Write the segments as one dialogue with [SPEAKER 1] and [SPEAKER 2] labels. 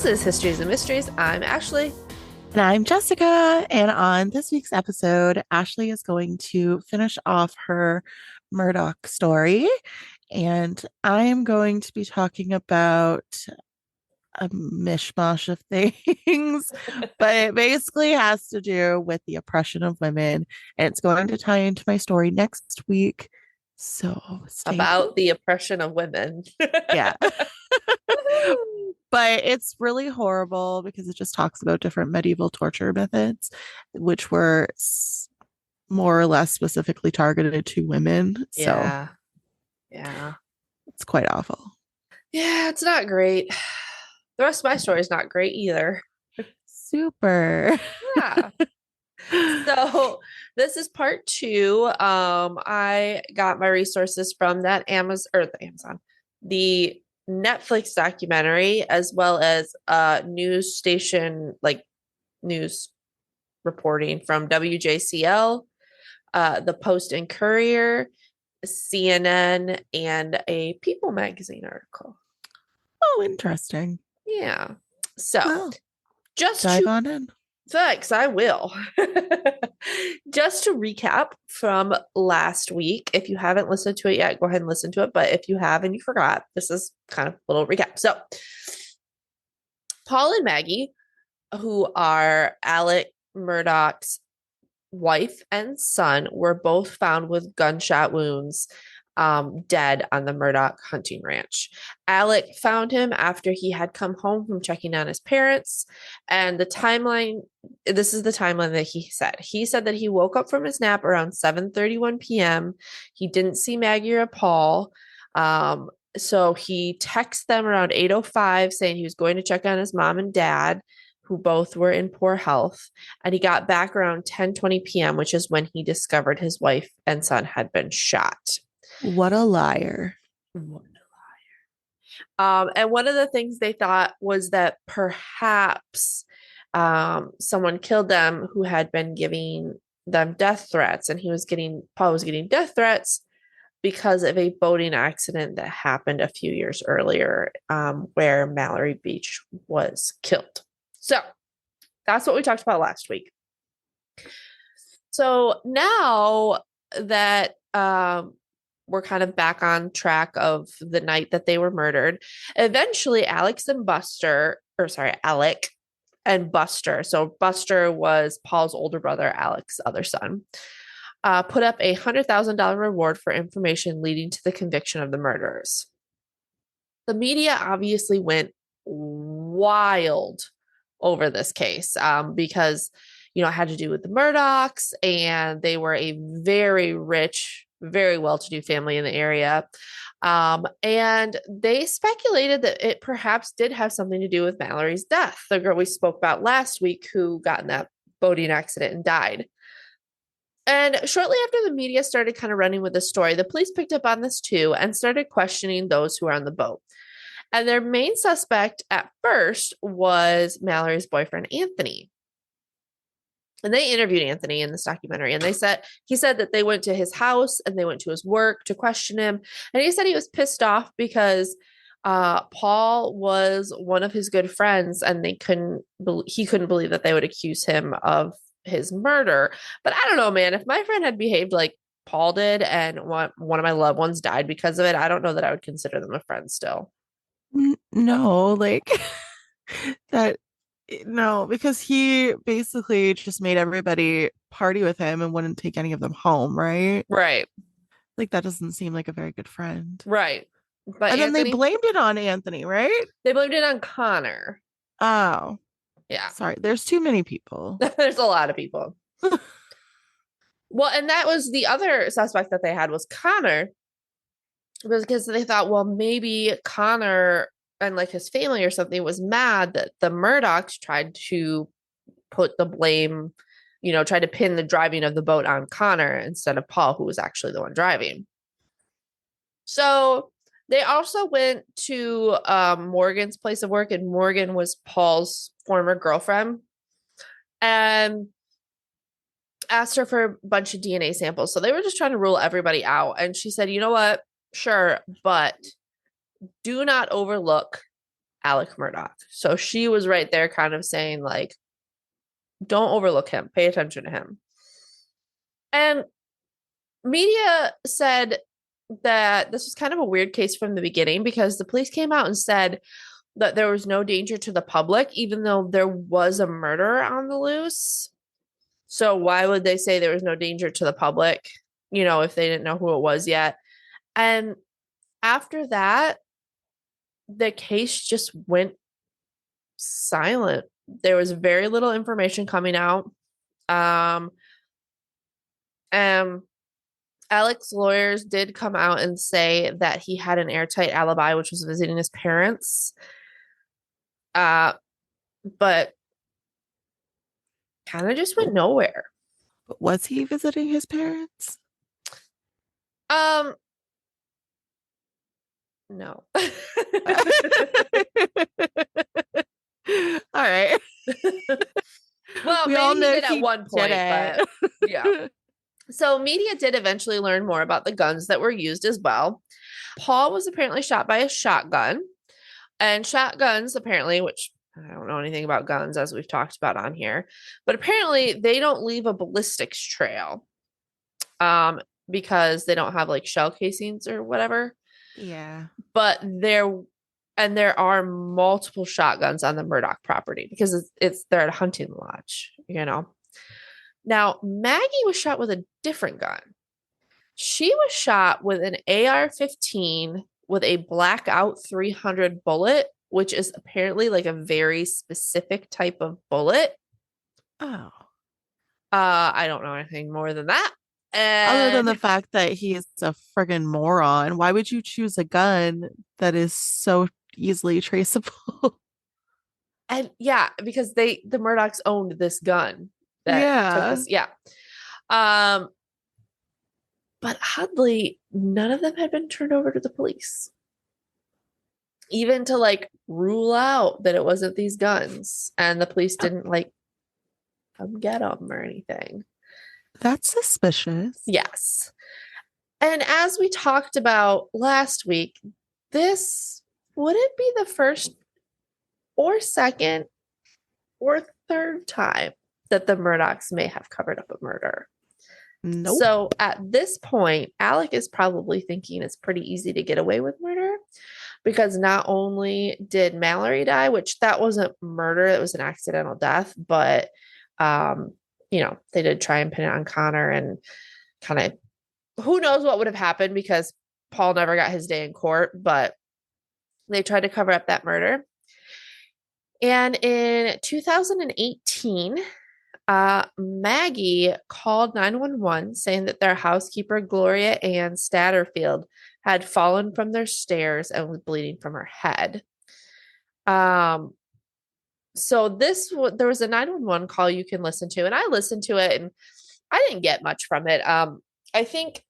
[SPEAKER 1] is Histories and Mysteries. I'm Ashley.
[SPEAKER 2] And I'm Jessica. And on this week's episode, Ashley is going to finish off her Murdaugh story. And I am going to be talking about a mishmash of things, but it basically has to do with the oppression of women. And it's going to tie into my story next week. So stay tuned.
[SPEAKER 1] About the oppression of women.
[SPEAKER 2] Yeah. But it's really horrible because it just talks about different medieval torture methods, which were more or less specifically targeted to women. So
[SPEAKER 1] Yeah.
[SPEAKER 2] it's quite awful.
[SPEAKER 1] Yeah, it's not great. The rest of my story is not great either.
[SPEAKER 2] Super.
[SPEAKER 1] Yeah. So this is part 2. I got my resources from that the Netflix documentary, as well as news station, like news reporting from WJCL, the Post and Courier, CNN, and a People magazine article.
[SPEAKER 2] Oh, interesting.
[SPEAKER 1] Yeah. So
[SPEAKER 2] Well,
[SPEAKER 1] just
[SPEAKER 2] dive on in.
[SPEAKER 1] Thanks, I will. Just to recap from last week, if you haven't listened to it yet, go ahead and listen to it. But if you have and you forgot, this is kind of a little recap. So Paul and Maggie, who are Alec Murdaugh's wife and son, were both found with gunshot wounds, dead on the Murdaugh hunting ranch. Alec found him after he had come home from checking on his parents. And this is the timeline that he said. He said that he woke up from his nap around 7:31 p.m. He didn't see Maggie or Paul. So he texted them around 8:05 saying he was going to check on his mom and dad, who both were in poor health. And he got back around 10:20 p.m., which is when he discovered his wife and son had been shot.
[SPEAKER 2] What a liar.
[SPEAKER 1] And one of the things they thought was that perhaps someone killed them who had been giving them death threats. And Paul was getting death threats because of a boating accident that happened a few years earlier, where Mallory Beach was killed. So that's what we talked about last week. So now that we're kind of back on track of the night that they were murdered, eventually Alec and Buster. So Buster was Paul's older brother, Alec's other son, put up a $100,000 reward for information leading to the conviction of the murderers. The media obviously went wild over this case, because it had to do with the Murdaughs, and they were a very rich, very well-to-do family in the area, and they speculated that it perhaps did have something to do with Mallory's death, the girl we spoke about last week who got in that boating accident and died. And shortly after the media started kind of running with the story, the police picked up on this too and started questioning those who were on the boat. And their main suspect at first was Mallory's boyfriend, Anthony. And they interviewed Anthony in this documentary, and he said that they went to his house and they went to his work to question him. And he said he was pissed off because Paul was one of his good friends, and he couldn't believe that they would accuse him of his murder. But I don't know, man, if my friend had behaved like Paul did and one of my loved ones died because of it, I don't know that I would consider them a friend still.
[SPEAKER 2] No, like that. No, because he basically just made everybody party with him and wouldn't take any of them home, right?
[SPEAKER 1] Right.
[SPEAKER 2] Like that doesn't seem like a very good friend.
[SPEAKER 1] Right. But
[SPEAKER 2] And then they blamed it on Anthony, right?
[SPEAKER 1] They blamed it on Connor.
[SPEAKER 2] Oh.
[SPEAKER 1] Yeah.
[SPEAKER 2] Sorry, there's too many people.
[SPEAKER 1] There's a lot of people. Well, and that was the other suspect that they had was Connor, because they thought, well, maybe Connor and like his family or something was mad that the Murdaughs tried to put the blame, tried to pin the driving of the boat on Connor instead of Paul, who was actually the one driving. So they also went to Morgan's place of work, and Morgan was Paul's former girlfriend, and asked her for a bunch of DNA samples. So they were just trying to rule everybody out. And she said, you know what? Sure, but do not overlook Alec Murdaugh. So she was right there kind of saying, like, don't overlook him, pay attention to him. And media said that this was kind of a weird case from the beginning because the police came out and said that there was no danger to the public, even though there was a murder on the loose. So why would they say there was no danger to the public, if they didn't know who it was yet? And after that, the case just went silent. There was very little information coming out. And Alec's lawyers did come out and say that he had an airtight alibi, which was visiting his parents. But kind of just went nowhere.
[SPEAKER 2] But was he visiting his parents?
[SPEAKER 1] No.
[SPEAKER 2] All right.
[SPEAKER 1] Well, we all know he did at one point, but yeah. So media did eventually learn more about the guns that were used as well. Paul was apparently shot by a shotgun, and shotguns apparently, which I don't know anything about guns as we've talked about on here, but apparently they don't leave a ballistics trail because they don't have like shell casings or whatever.
[SPEAKER 2] Yeah.
[SPEAKER 1] But there are multiple shotguns on the Murdaugh property because they're at a hunting lodge. Now, Maggie was shot with a different gun. She was shot with an AR-15 with a blackout 300 bullet, which is apparently like a very specific type of bullet.
[SPEAKER 2] Oh.
[SPEAKER 1] I don't know anything more than that.
[SPEAKER 2] Other than the fact that he is a friggin' moron, why would you choose a gun that is so easily traceable?
[SPEAKER 1] And yeah, because the Murdaughs owned this gun that took this. Yeah. But oddly, none of them had been turned over to the police. Even to like rule out that it wasn't these guns. And the police didn't like come get them or anything.
[SPEAKER 2] That's suspicious.
[SPEAKER 1] Yes. And as we talked about last week, this wouldn't be the first or second or third time that the Murdaughs may have covered up a murder.
[SPEAKER 2] Nope.
[SPEAKER 1] So at this point, Alec is probably thinking it's pretty easy to get away with murder because not only did Mallory die, which that wasn't murder, it was an accidental death, but they did try and pin it on Connor and kind of who knows what would have happened because Paul never got his day in court, but they tried to cover up that murder. And in 2018, Maggie called 911 saying that their housekeeper, Gloria Ann Statterfield, had fallen from their stairs and was bleeding from her head. So there was a 911 call you can listen to, and I listened to it and I didn't get much from it. I think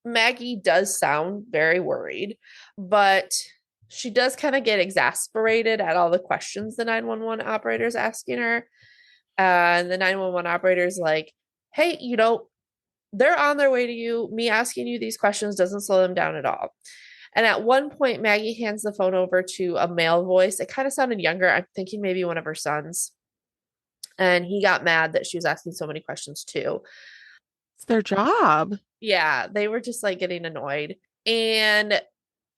[SPEAKER 1] Maggie does sound very worried, but she does kind of get exasperated at all the questions the 911 operator is asking her. And the 911 operator is like, hey, they're on their way to you. Me asking you these questions doesn't slow them down at all. And at one point, Maggie hands the phone over to a male voice. It kind of sounded younger. I'm thinking maybe one of her sons. And he got mad that she was asking so many questions too.
[SPEAKER 2] It's their job.
[SPEAKER 1] Yeah, they were just like getting annoyed. And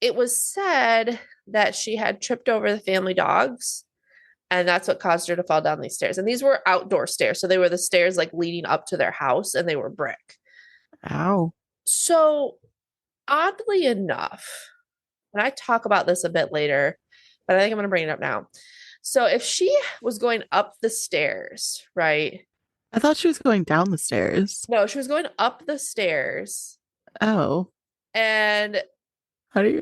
[SPEAKER 1] it was said that she had tripped over the family dogs. And that's what caused her to fall down these stairs. And these were outdoor stairs. So they were the stairs like leading up to their house and they were brick.
[SPEAKER 2] Ow.
[SPEAKER 1] So oddly enough, and I talk about this a bit later, but I think I'm going to bring it up now. So if she was going up the stairs, right?
[SPEAKER 2] I thought she was going down the stairs.
[SPEAKER 1] No, she was going up the stairs.
[SPEAKER 2] Oh.
[SPEAKER 1] And
[SPEAKER 2] I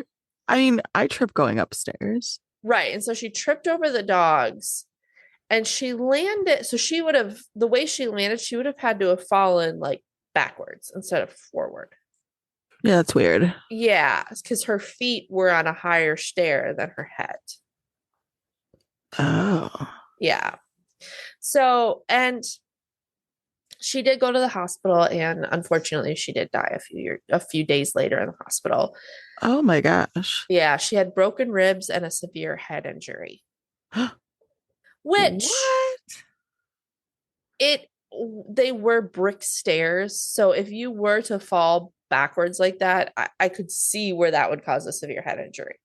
[SPEAKER 2] trip going upstairs.
[SPEAKER 1] Right. And so she tripped over the dogs and she landed. So the way she landed, she would have had to have fallen like backwards instead of forward.
[SPEAKER 2] Yeah, that's weird.
[SPEAKER 1] Yeah, because her feet were on a higher stair than her head.
[SPEAKER 2] Oh.
[SPEAKER 1] Yeah. So, and she did go to the hospital and unfortunately she did die a few days later in the hospital.
[SPEAKER 2] Oh my gosh.
[SPEAKER 1] Yeah, she had broken ribs and a severe head injury, which
[SPEAKER 2] What?
[SPEAKER 1] it they were brick stairs. So if you were to fall backwards like that, I could see where that would cause a severe head injury.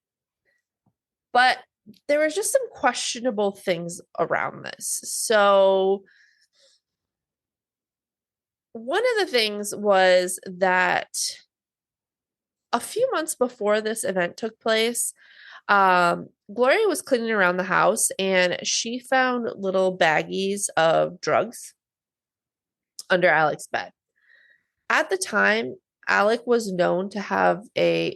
[SPEAKER 1] But there was just some questionable things around this. So one of the things was that a few months before this event took place, Gloria was cleaning around the house and she found little baggies of drugs under Alec's bed. At the time, Alec was known to have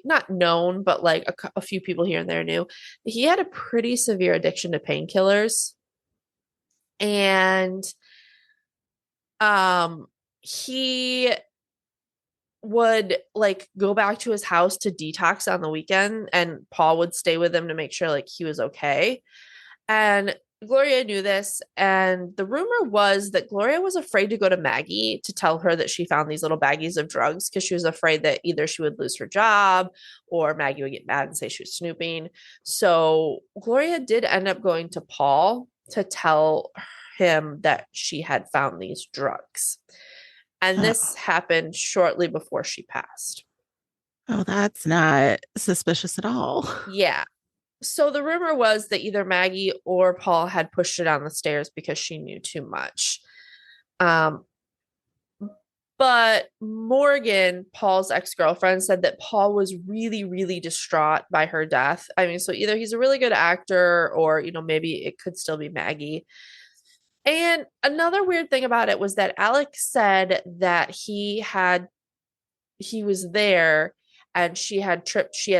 [SPEAKER 1] not known, but like a few people here and there knew he had a pretty severe addiction to painkillers. And he would like go back to his house to detox on the weekend, and Paul would stay with him to make sure like he was okay. And Gloria knew this, and the rumor was that Gloria was afraid to go to Maggie to tell her that she found these little baggies of drugs because she was afraid that either she would lose her job or Maggie would get mad and say she was snooping. So Gloria did end up going to Paul to tell him that she had found these drugs. And this
[SPEAKER 2] Oh,
[SPEAKER 1] happened shortly before she passed.
[SPEAKER 2] oh, that's not suspicious at all.
[SPEAKER 1] Yeah. So the rumor was that either Maggie or Paul had pushed her down the stairs because she knew too much. Um, but Morgan, Paul's ex-girlfriend, said that Paul was really, really distraught by her death. I mean, so either he's a really good actor or, maybe it could still be Maggie. And another weird thing about it was that Alex said that he was there and she had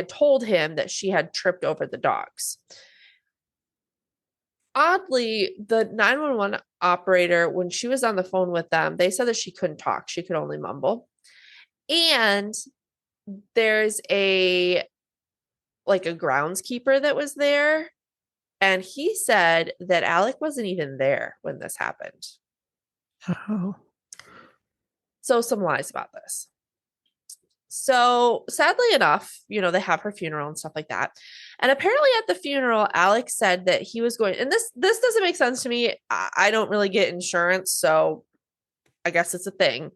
[SPEAKER 1] told him that she had tripped over the dogs. Oddly, the 911 operator, when she was on the phone with them, they said that she couldn't talk. She could only mumble. And there's a groundskeeper that was there. And he said that Alec wasn't even there when this happened.
[SPEAKER 2] Oh,
[SPEAKER 1] So some lies about this. So sadly enough, they have her funeral and stuff like that. And apparently at the funeral, Alex said that he was going, and this doesn't make sense to me. I don't really get insurance, so I guess it's a thing.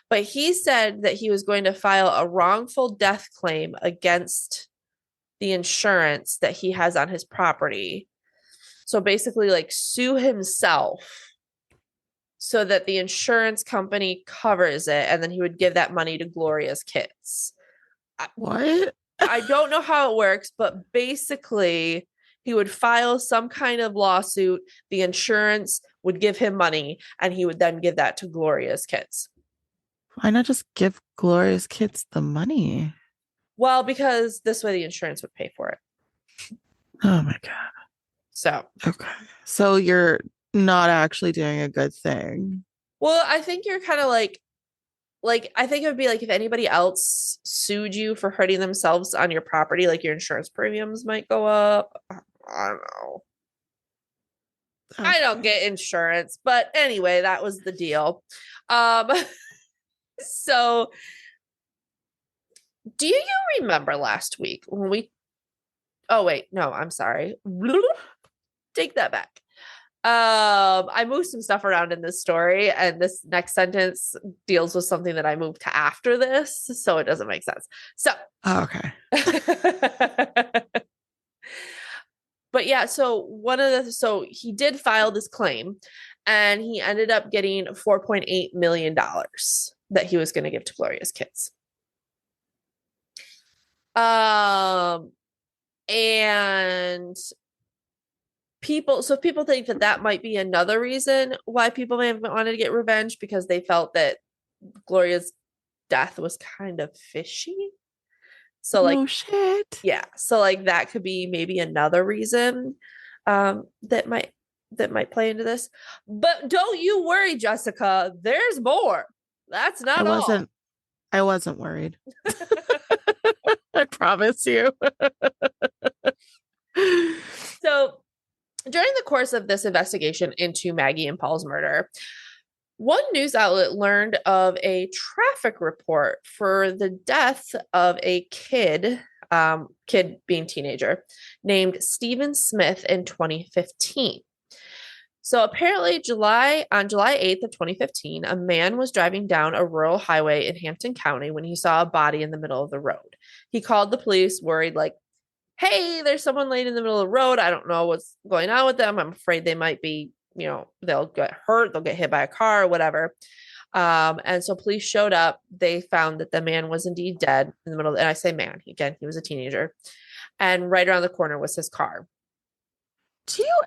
[SPEAKER 1] But he said that he was going to file a wrongful death claim against the insurance that he has on his property. So basically, like sue himself so that the insurance company covers it, and then he would give that money to Gloria's kids.
[SPEAKER 2] what?
[SPEAKER 1] I don't know how it works, but basically, he would file some kind of lawsuit. The insurance would give him money, and he would then give that to Gloria's kids.
[SPEAKER 2] Why not just give Gloria's kids the money?
[SPEAKER 1] Well, because this way the insurance would pay for it.
[SPEAKER 2] Oh my God.
[SPEAKER 1] So,
[SPEAKER 2] Okay. So you're not actually doing a good thing.
[SPEAKER 1] well, I think you're kind of like I think it would be like if anybody else sued you for hurting themselves on your property, like your insurance premiums might go up. I don't know. I don't
[SPEAKER 2] Okay.
[SPEAKER 1] get insurance, but anyway, that was the deal. Um, so do you remember last week when we oh wait, no, I'm sorry. Take that back. I moved some stuff around in this story, and this next sentence deals with something that I moved to after this, so it doesn't make sense. So,
[SPEAKER 2] Oh, okay.
[SPEAKER 1] but yeah, so he did file this claim, and he ended up getting $4.8 million that he was going to give to Gloria's kids. And people think that that might be another reason why people may have wanted to get revenge, because they felt that Gloria's death was kind of fishy. So like,
[SPEAKER 2] No shit.
[SPEAKER 1] yeah, so like that could be maybe another reason that might play into this. But don't you worry, Jessica, there's more. That's
[SPEAKER 2] I
[SPEAKER 1] not all.
[SPEAKER 2] wasn't I wasn't worried. I promise you.
[SPEAKER 1] So during the course of this investigation into Maggie and Paul's murder, one news outlet learned of a traffic report for the death of a kid kid being teenager, named Stephen Smith in 2015. So apparently, on July 8th of 2015, a man was driving down a rural highway in Hampton County when he saw a body in the middle of the road. He called the police, worried, like, hey, there's someone laying in the middle of the road. I don't know what's going on with them. I'm afraid they might be, they'll get hurt, they'll get hit by a car or whatever. And so police showed up. They found that the man was indeed dead in the middle. And I say man, again, he was a teenager. And right around the corner was his car.
[SPEAKER 2] Do you,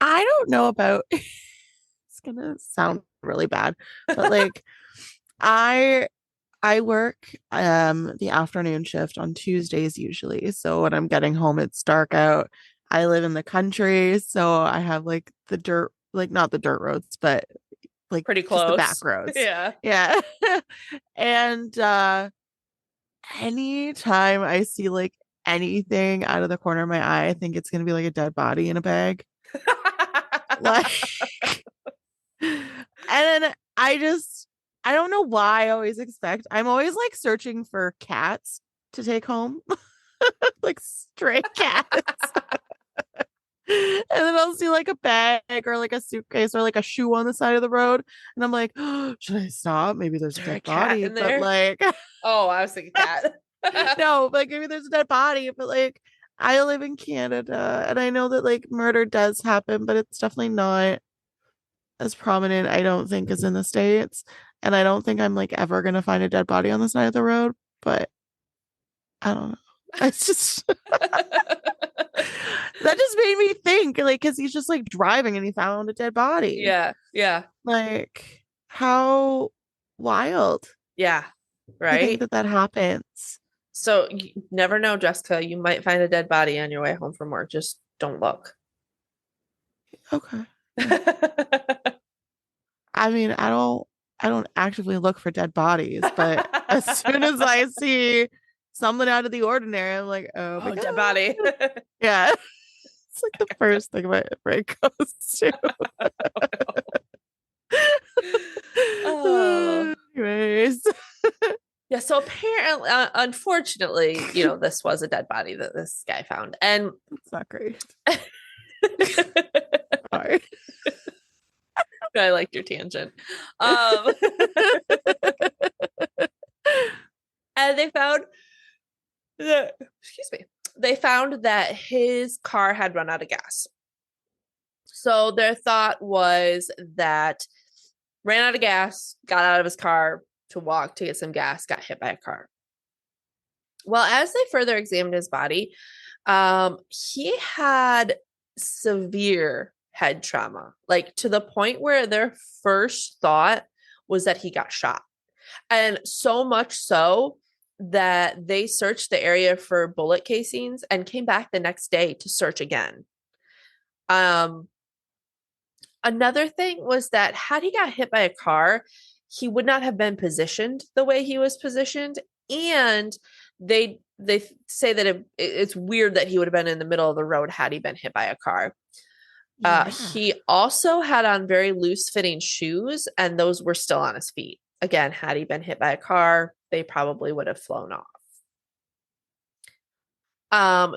[SPEAKER 2] I don't know about, it's gonna sound really bad, but like I I work the afternoon shift on Tuesdays usually. So when I'm getting home, it's dark out. I live in the country, so I have like the dirt, like not the dirt roads, but like
[SPEAKER 1] Pretty
[SPEAKER 2] just the back
[SPEAKER 1] close.
[SPEAKER 2] roads.
[SPEAKER 1] Yeah.
[SPEAKER 2] Yeah. And anytime I see like anything out of the corner of my eye, I think it's gonna be like a dead body in a bag. Like and then I don't know why I always expect I'm always like searching for cats to take home. Like stray cats. And then I'll see like a bag or like a suitcase or like a shoe on the side of the road. And I'm like, oh, should I stop? Maybe there's
[SPEAKER 1] Is
[SPEAKER 2] a
[SPEAKER 1] there a
[SPEAKER 2] dead
[SPEAKER 1] cat
[SPEAKER 2] body.
[SPEAKER 1] in
[SPEAKER 2] But
[SPEAKER 1] there?
[SPEAKER 2] like,
[SPEAKER 1] Oh, I was thinking cat.
[SPEAKER 2] no, like maybe there's a dead body. But like, I live in Canada and I know that like murder does happen, but it's definitely not as prominent, I don't think, as in the States. And I don't think I'm like ever going to find a dead body on the side of the road. But I don't know. It's just that just made me think, like, because he's just like driving and he found a dead body.
[SPEAKER 1] Yeah. Yeah.
[SPEAKER 2] Like, how wild
[SPEAKER 1] Yeah.
[SPEAKER 2] to think
[SPEAKER 1] Right.
[SPEAKER 2] that that happens.
[SPEAKER 1] So you never know, Jessica. You might find a dead body on your way home from work. Just don't look.
[SPEAKER 2] Okay. Yeah. I mean, I don't actively look for dead bodies, but as soon as I see something out of the ordinary, I'm like, oh my
[SPEAKER 1] Oh,
[SPEAKER 2] God.
[SPEAKER 1] dead body.
[SPEAKER 2] Yeah. It's like the first thing my brain goes to.
[SPEAKER 1] Oh.
[SPEAKER 2] Anyways.
[SPEAKER 1] Yeah, so apparently, unfortunately, this was a dead body that this guy found. And
[SPEAKER 2] It's not great. Sorry.
[SPEAKER 1] I liked your tangent. Um, and excuse me, they found that his car had run out of gas. So their thought was that ran out of gas, got out of his car to walk to get some gas, got hit by a car. Well, as they further examined his body, he had severe head trauma, like to the point where their first thought was that he got shot. And so much so that they searched the area for bullet casings and came back the next day to search again. Another thing was that had he got hit by a car, he would not have been positioned the way he was positioned. And they say that it's weird that he would have been in the middle of the road had he been hit by a car.
[SPEAKER 2] Yeah.
[SPEAKER 1] He also had on very loose fitting shoes, and those were still on his feet. Again, had he been hit by a car, they probably would have flown off.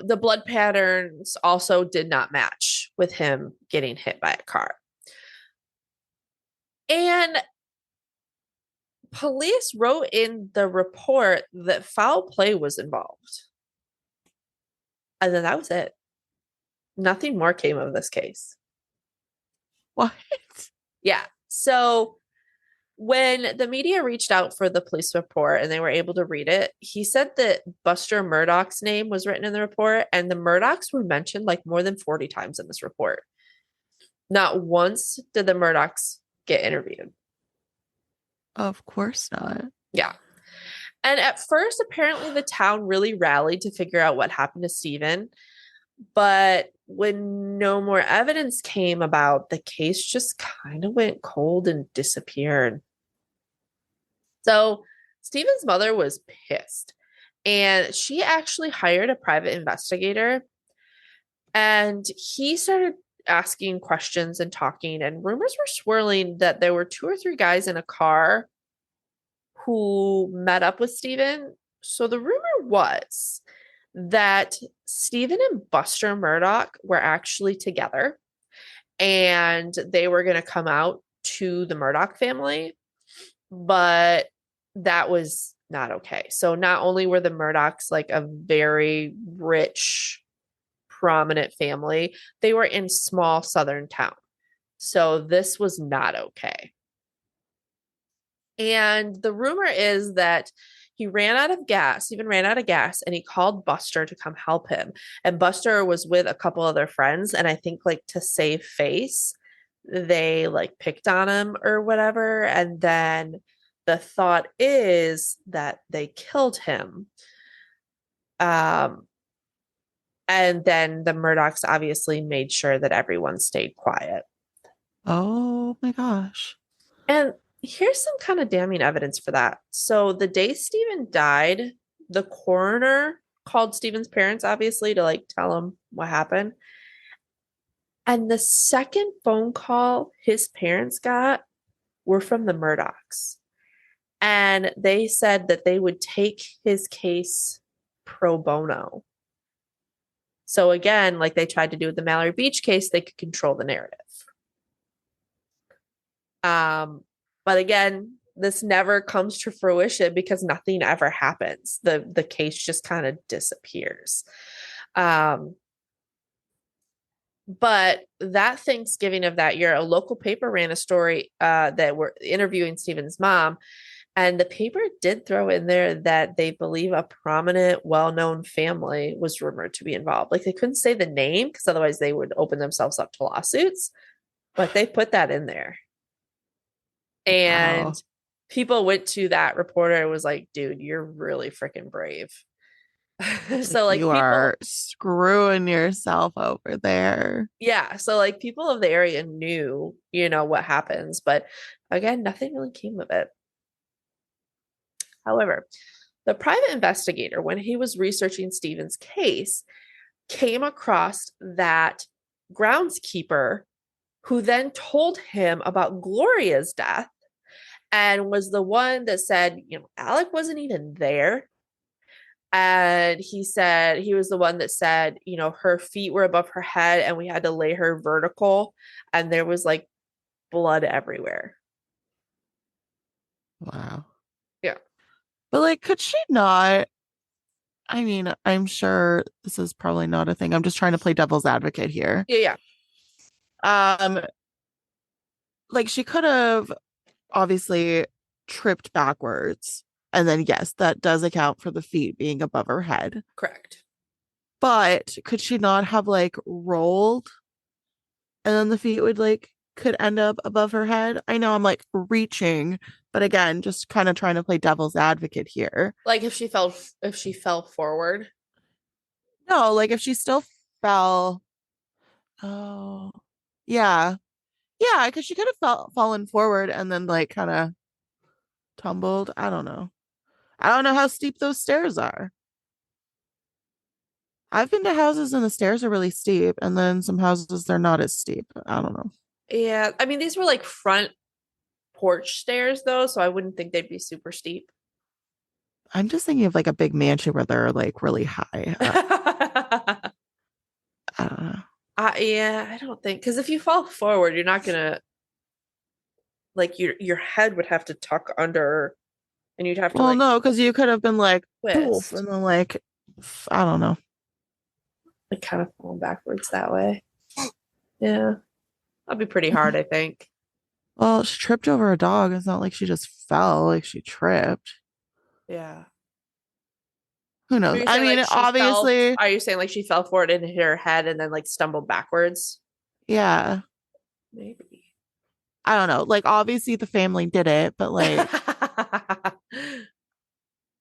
[SPEAKER 1] The blood patterns also did not match with him getting hit by a car. And police wrote in the report that foul play was involved. And then that was it. Nothing more came of this case.
[SPEAKER 2] What?
[SPEAKER 1] Yeah. So when the media reached out for the police report and they were able to read it, he said that Buster Murdaugh's name was written in the report, and the Murdaughs were mentioned like more than 40 times in this report. Not once did the Murdaughs get interviewed.
[SPEAKER 2] Of course not.
[SPEAKER 1] Yeah. And at first, apparently the town really rallied to figure out what happened to Stephen. But when no more evidence came about, the case just kind of went cold and disappeared. So Stephen's mother was pissed, and she actually hired a private investigator, and he started asking questions and talking, and rumors were swirling that there were two or three guys in a car who met up with Stephen. So the rumor was that Stephen and Buster Murdaugh were actually together and they were going to come out to the Murdaugh family, but that was not okay. So not only were the Murdaughs like a very rich, prominent family, they were in small southern town. So this was not okay. And the rumor is that he ran out of gas, even ran out of gas, and he called Buster to come help him. And Buster was with a couple other friends. And I think, like, to save face, they like picked on him or whatever. And then the thought is that they killed him. Um, and then the Murdaughs obviously made sure that everyone stayed quiet.
[SPEAKER 2] Oh my gosh.
[SPEAKER 1] And here's some kind of damning evidence for that. So the day Stephen died, the coroner called Stephen's parents, obviously, to like tell him what happened. And the second phone call his parents got were from the Murdaughs. And they said that they would take his case pro bono. So again, like they tried to do with the Mallory Beach case, they could control the narrative. But again, this never comes to fruition because nothing ever happens. The case just kind of disappears. But that Thanksgiving of that year, a local paper ran a story that were interviewing Stephen's mom, and the paper did throw in there that they believe a prominent, well-known family was rumored to be involved. Like they couldn't say the name because otherwise they would open themselves up to lawsuits, but they put that in there. And
[SPEAKER 2] Wow.
[SPEAKER 1] people went to that reporter and was like, dude, you're really freaking brave.
[SPEAKER 2] Like
[SPEAKER 1] So like
[SPEAKER 2] you
[SPEAKER 1] people,
[SPEAKER 2] are screwing yourself over there.
[SPEAKER 1] yeah, so like people of the area knew, what happens, but again, nothing really came of it. However, the private investigator, when he was researching Stephen's case, came across that groundskeeper who then told him about Gloria's death and was the one that said, Alec wasn't even there. And he said he was the one that said, her feet were above her head and we had to lay her vertical and there was like blood everywhere.
[SPEAKER 2] Wow.
[SPEAKER 1] Yeah.
[SPEAKER 2] But like, could she not? I mean, I'm sure this is probably not a thing. I'm just trying to play devil's advocate here.
[SPEAKER 1] Yeah. Yeah.
[SPEAKER 2] Um, like she could have obviously tripped backwards. And then yes, that does account for the feet being above her head.
[SPEAKER 1] Correct.
[SPEAKER 2] But could she not have like rolled and then the feet would like could end up above her head? I know I'm like reaching, but again, just kind of trying to play devil's advocate here.
[SPEAKER 1] Like if she fell forward.
[SPEAKER 2] No, like if she still fell. Oh, yeah. Yeah, because she could have fallen forward and then like kind of tumbled. I don't know. I don't know how steep those stairs are. I've been to houses and the stairs are really steep, and then some houses they're not as steep. I don't know.
[SPEAKER 1] Yeah. I mean, these were like front porch stairs though, so I wouldn't think they'd be super steep.
[SPEAKER 2] I'm just thinking of like a big mansion where they're like really high. I don't know.
[SPEAKER 1] Yeah, I don't think because if you fall forward, you're not gonna like your head would have to tuck under and you'd have to
[SPEAKER 2] Well,
[SPEAKER 1] like
[SPEAKER 2] no, because you could have been like poof,
[SPEAKER 1] twist,
[SPEAKER 2] and then like I don't know.
[SPEAKER 1] like kind of falling backwards that way. Yeah, that'd be pretty hard, I think.
[SPEAKER 2] Well, she tripped over a dog. It's not like she just fell, like she tripped.
[SPEAKER 1] Yeah.
[SPEAKER 2] Who
[SPEAKER 1] Are
[SPEAKER 2] knows?
[SPEAKER 1] you
[SPEAKER 2] I
[SPEAKER 1] saying
[SPEAKER 2] mean,
[SPEAKER 1] like she fell?
[SPEAKER 2] obviously,
[SPEAKER 1] Are you saying like she fell forward and hit her head and then like stumbled backwards?
[SPEAKER 2] yeah.
[SPEAKER 1] Maybe.
[SPEAKER 2] I don't know. Like, obviously, the family did it, but like,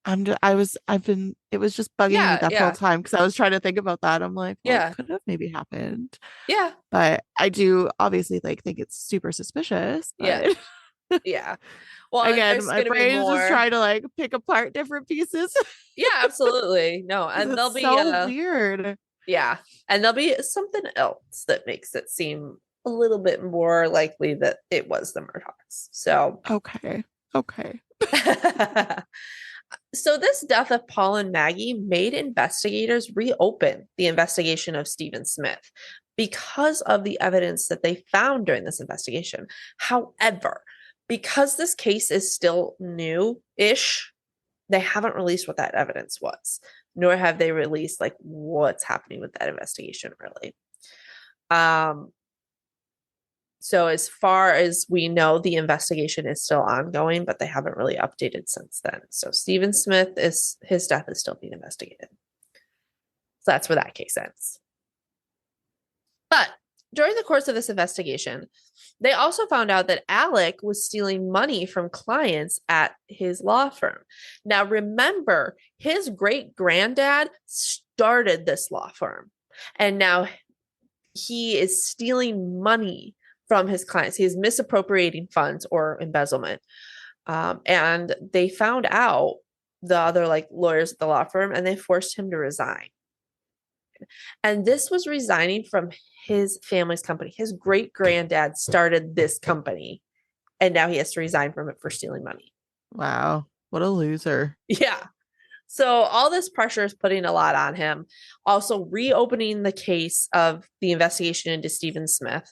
[SPEAKER 2] it was just bugging me
[SPEAKER 1] Yeah,
[SPEAKER 2] that whole
[SPEAKER 1] yeah,
[SPEAKER 2] time because I was trying to think about that. I'm like, well, it
[SPEAKER 1] yeah,
[SPEAKER 2] could have maybe happened,
[SPEAKER 1] yeah,
[SPEAKER 2] but I do obviously like think it's super suspicious.
[SPEAKER 1] yeah,
[SPEAKER 2] But
[SPEAKER 1] yeah. Well, and
[SPEAKER 2] again,
[SPEAKER 1] there's
[SPEAKER 2] my
[SPEAKER 1] gonna be
[SPEAKER 2] brain is just
[SPEAKER 1] more.
[SPEAKER 2] trying to like pick apart different pieces
[SPEAKER 1] Yeah, absolutely. No,
[SPEAKER 2] because
[SPEAKER 1] and there'll
[SPEAKER 2] it's
[SPEAKER 1] be
[SPEAKER 2] so weird.
[SPEAKER 1] yeah, and there'll be something else that makes it seem a little bit more likely that it was the Murdochs. So,
[SPEAKER 2] Okay. Okay.
[SPEAKER 1] So this death of Paul and Maggie made investigators reopen the investigation of Stephen Smith because of the evidence that they found during this investigation. However, because this case is still new-ish, they haven't released what that evidence was, nor have they released like what's happening with that investigation really. Um, so as far as we know, the investigation is still ongoing, but they haven't really updated since then. So Stephen Smith his death is still being investigated. So that's where that case ends. But during the course of this investigation, they also found out that Alec was stealing money from clients at his law firm. Now, remember, his great granddad started this law firm, and now he is stealing money from his clients. He is misappropriating funds or embezzlement. And they found out, the other like lawyers at the law firm, and they forced him to resign. And this was resigning from his family's company. His great granddad started this company, and now he has to resign from it for stealing money.
[SPEAKER 2] Wow. What a loser.
[SPEAKER 1] Yeah. So all this pressure is putting a lot on him. Also reopening the case of the investigation into Stephen Smith.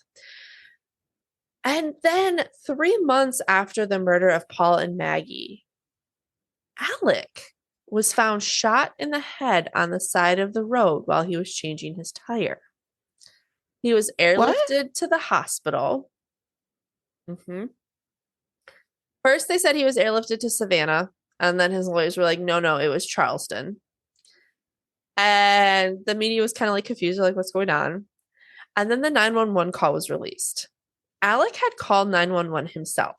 [SPEAKER 1] And then 3 months after the murder of Paul and Maggie, Alec was found shot in the head on the side of the road while he was changing his tire. He was
[SPEAKER 2] What?
[SPEAKER 1] airlifted to the hospital. Mm-hmm. First, they said he was airlifted to Savannah, and then his lawyers were like, no, it was Charleston. And the media was kind of like confused, like, what's going on? And then the 911 call was released. Alec had called 911 himself.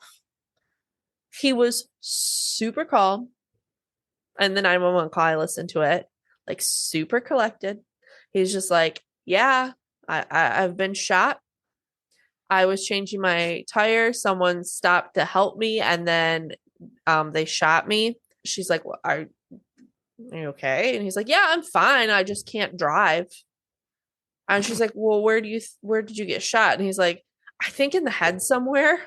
[SPEAKER 1] He was super calm. And the 911 call, I listened to it, like super collected. He's just like, yeah, I've been shot. I was changing my tire. Someone stopped to help me, and then they shot me. She's like, well, are you okay? And he's like, yeah, I'm fine. I just can't drive. And she's like, well, where did you get shot? And he's like, I think in the head somewhere.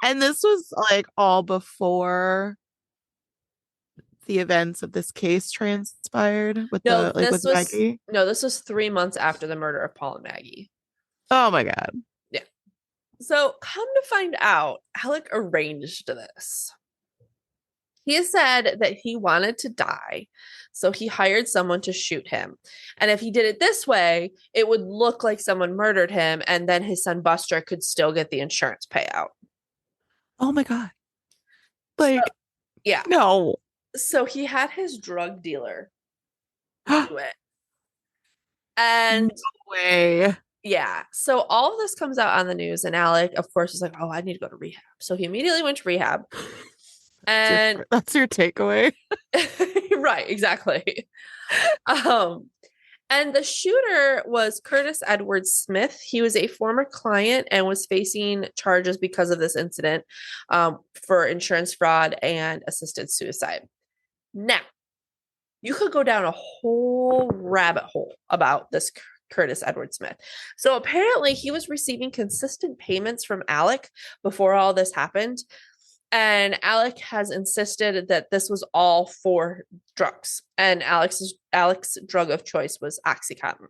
[SPEAKER 2] And this was like all before the events of this case transpired with
[SPEAKER 1] No,
[SPEAKER 2] the like with Maggie.
[SPEAKER 1] this was 3 months after the murder of Paul and Maggie.
[SPEAKER 2] Oh my God.
[SPEAKER 1] Yeah. So come to find out, Alec arranged this. He said that he wanted to die, so he hired someone to shoot him. And if he did it this way, it would look like someone murdered him, and then his son Buster could still get the insurance payout.
[SPEAKER 2] Oh my God.
[SPEAKER 1] So,
[SPEAKER 2] Like,
[SPEAKER 1] yeah.
[SPEAKER 2] no.
[SPEAKER 1] So he had his drug dealer
[SPEAKER 2] No
[SPEAKER 1] do it. And
[SPEAKER 2] way.
[SPEAKER 1] yeah, so all of this comes out on the news, and Alec, of course, is like, oh, I need to go to rehab. So he immediately went to rehab. And
[SPEAKER 2] That's your takeaway.
[SPEAKER 1] right, exactly. Um, and the shooter was Curtis Edward Smith. He was a former client and was facing charges because of this incident, for insurance fraud and assisted suicide. Now, you could go down a whole rabbit hole about this Curtis Edward Smith. So apparently he was receiving consistent payments from Alec before all this happened. And Alec has insisted that this was all for drugs. And Alex's drug of choice was Oxycontin.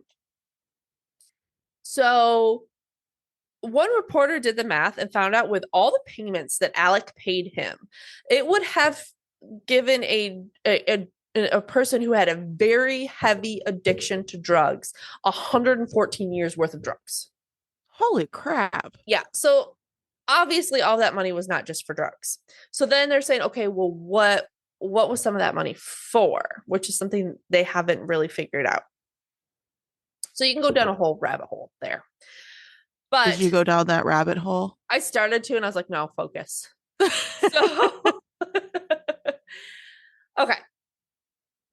[SPEAKER 1] So one reporter did the math and found out with all the payments that Alec paid him, it would have given a person who had a very heavy addiction to drugs 114 years worth of drugs.
[SPEAKER 2] Holy crap.
[SPEAKER 1] Yeah. So obviously all that money was not just for drugs. So then they're saying, okay, well, what was some of that money for? Which is something they haven't really figured out. So you can go down a whole rabbit hole there. But
[SPEAKER 2] did you go down that rabbit hole?
[SPEAKER 1] I started to, and I was like, no, focus. So okay.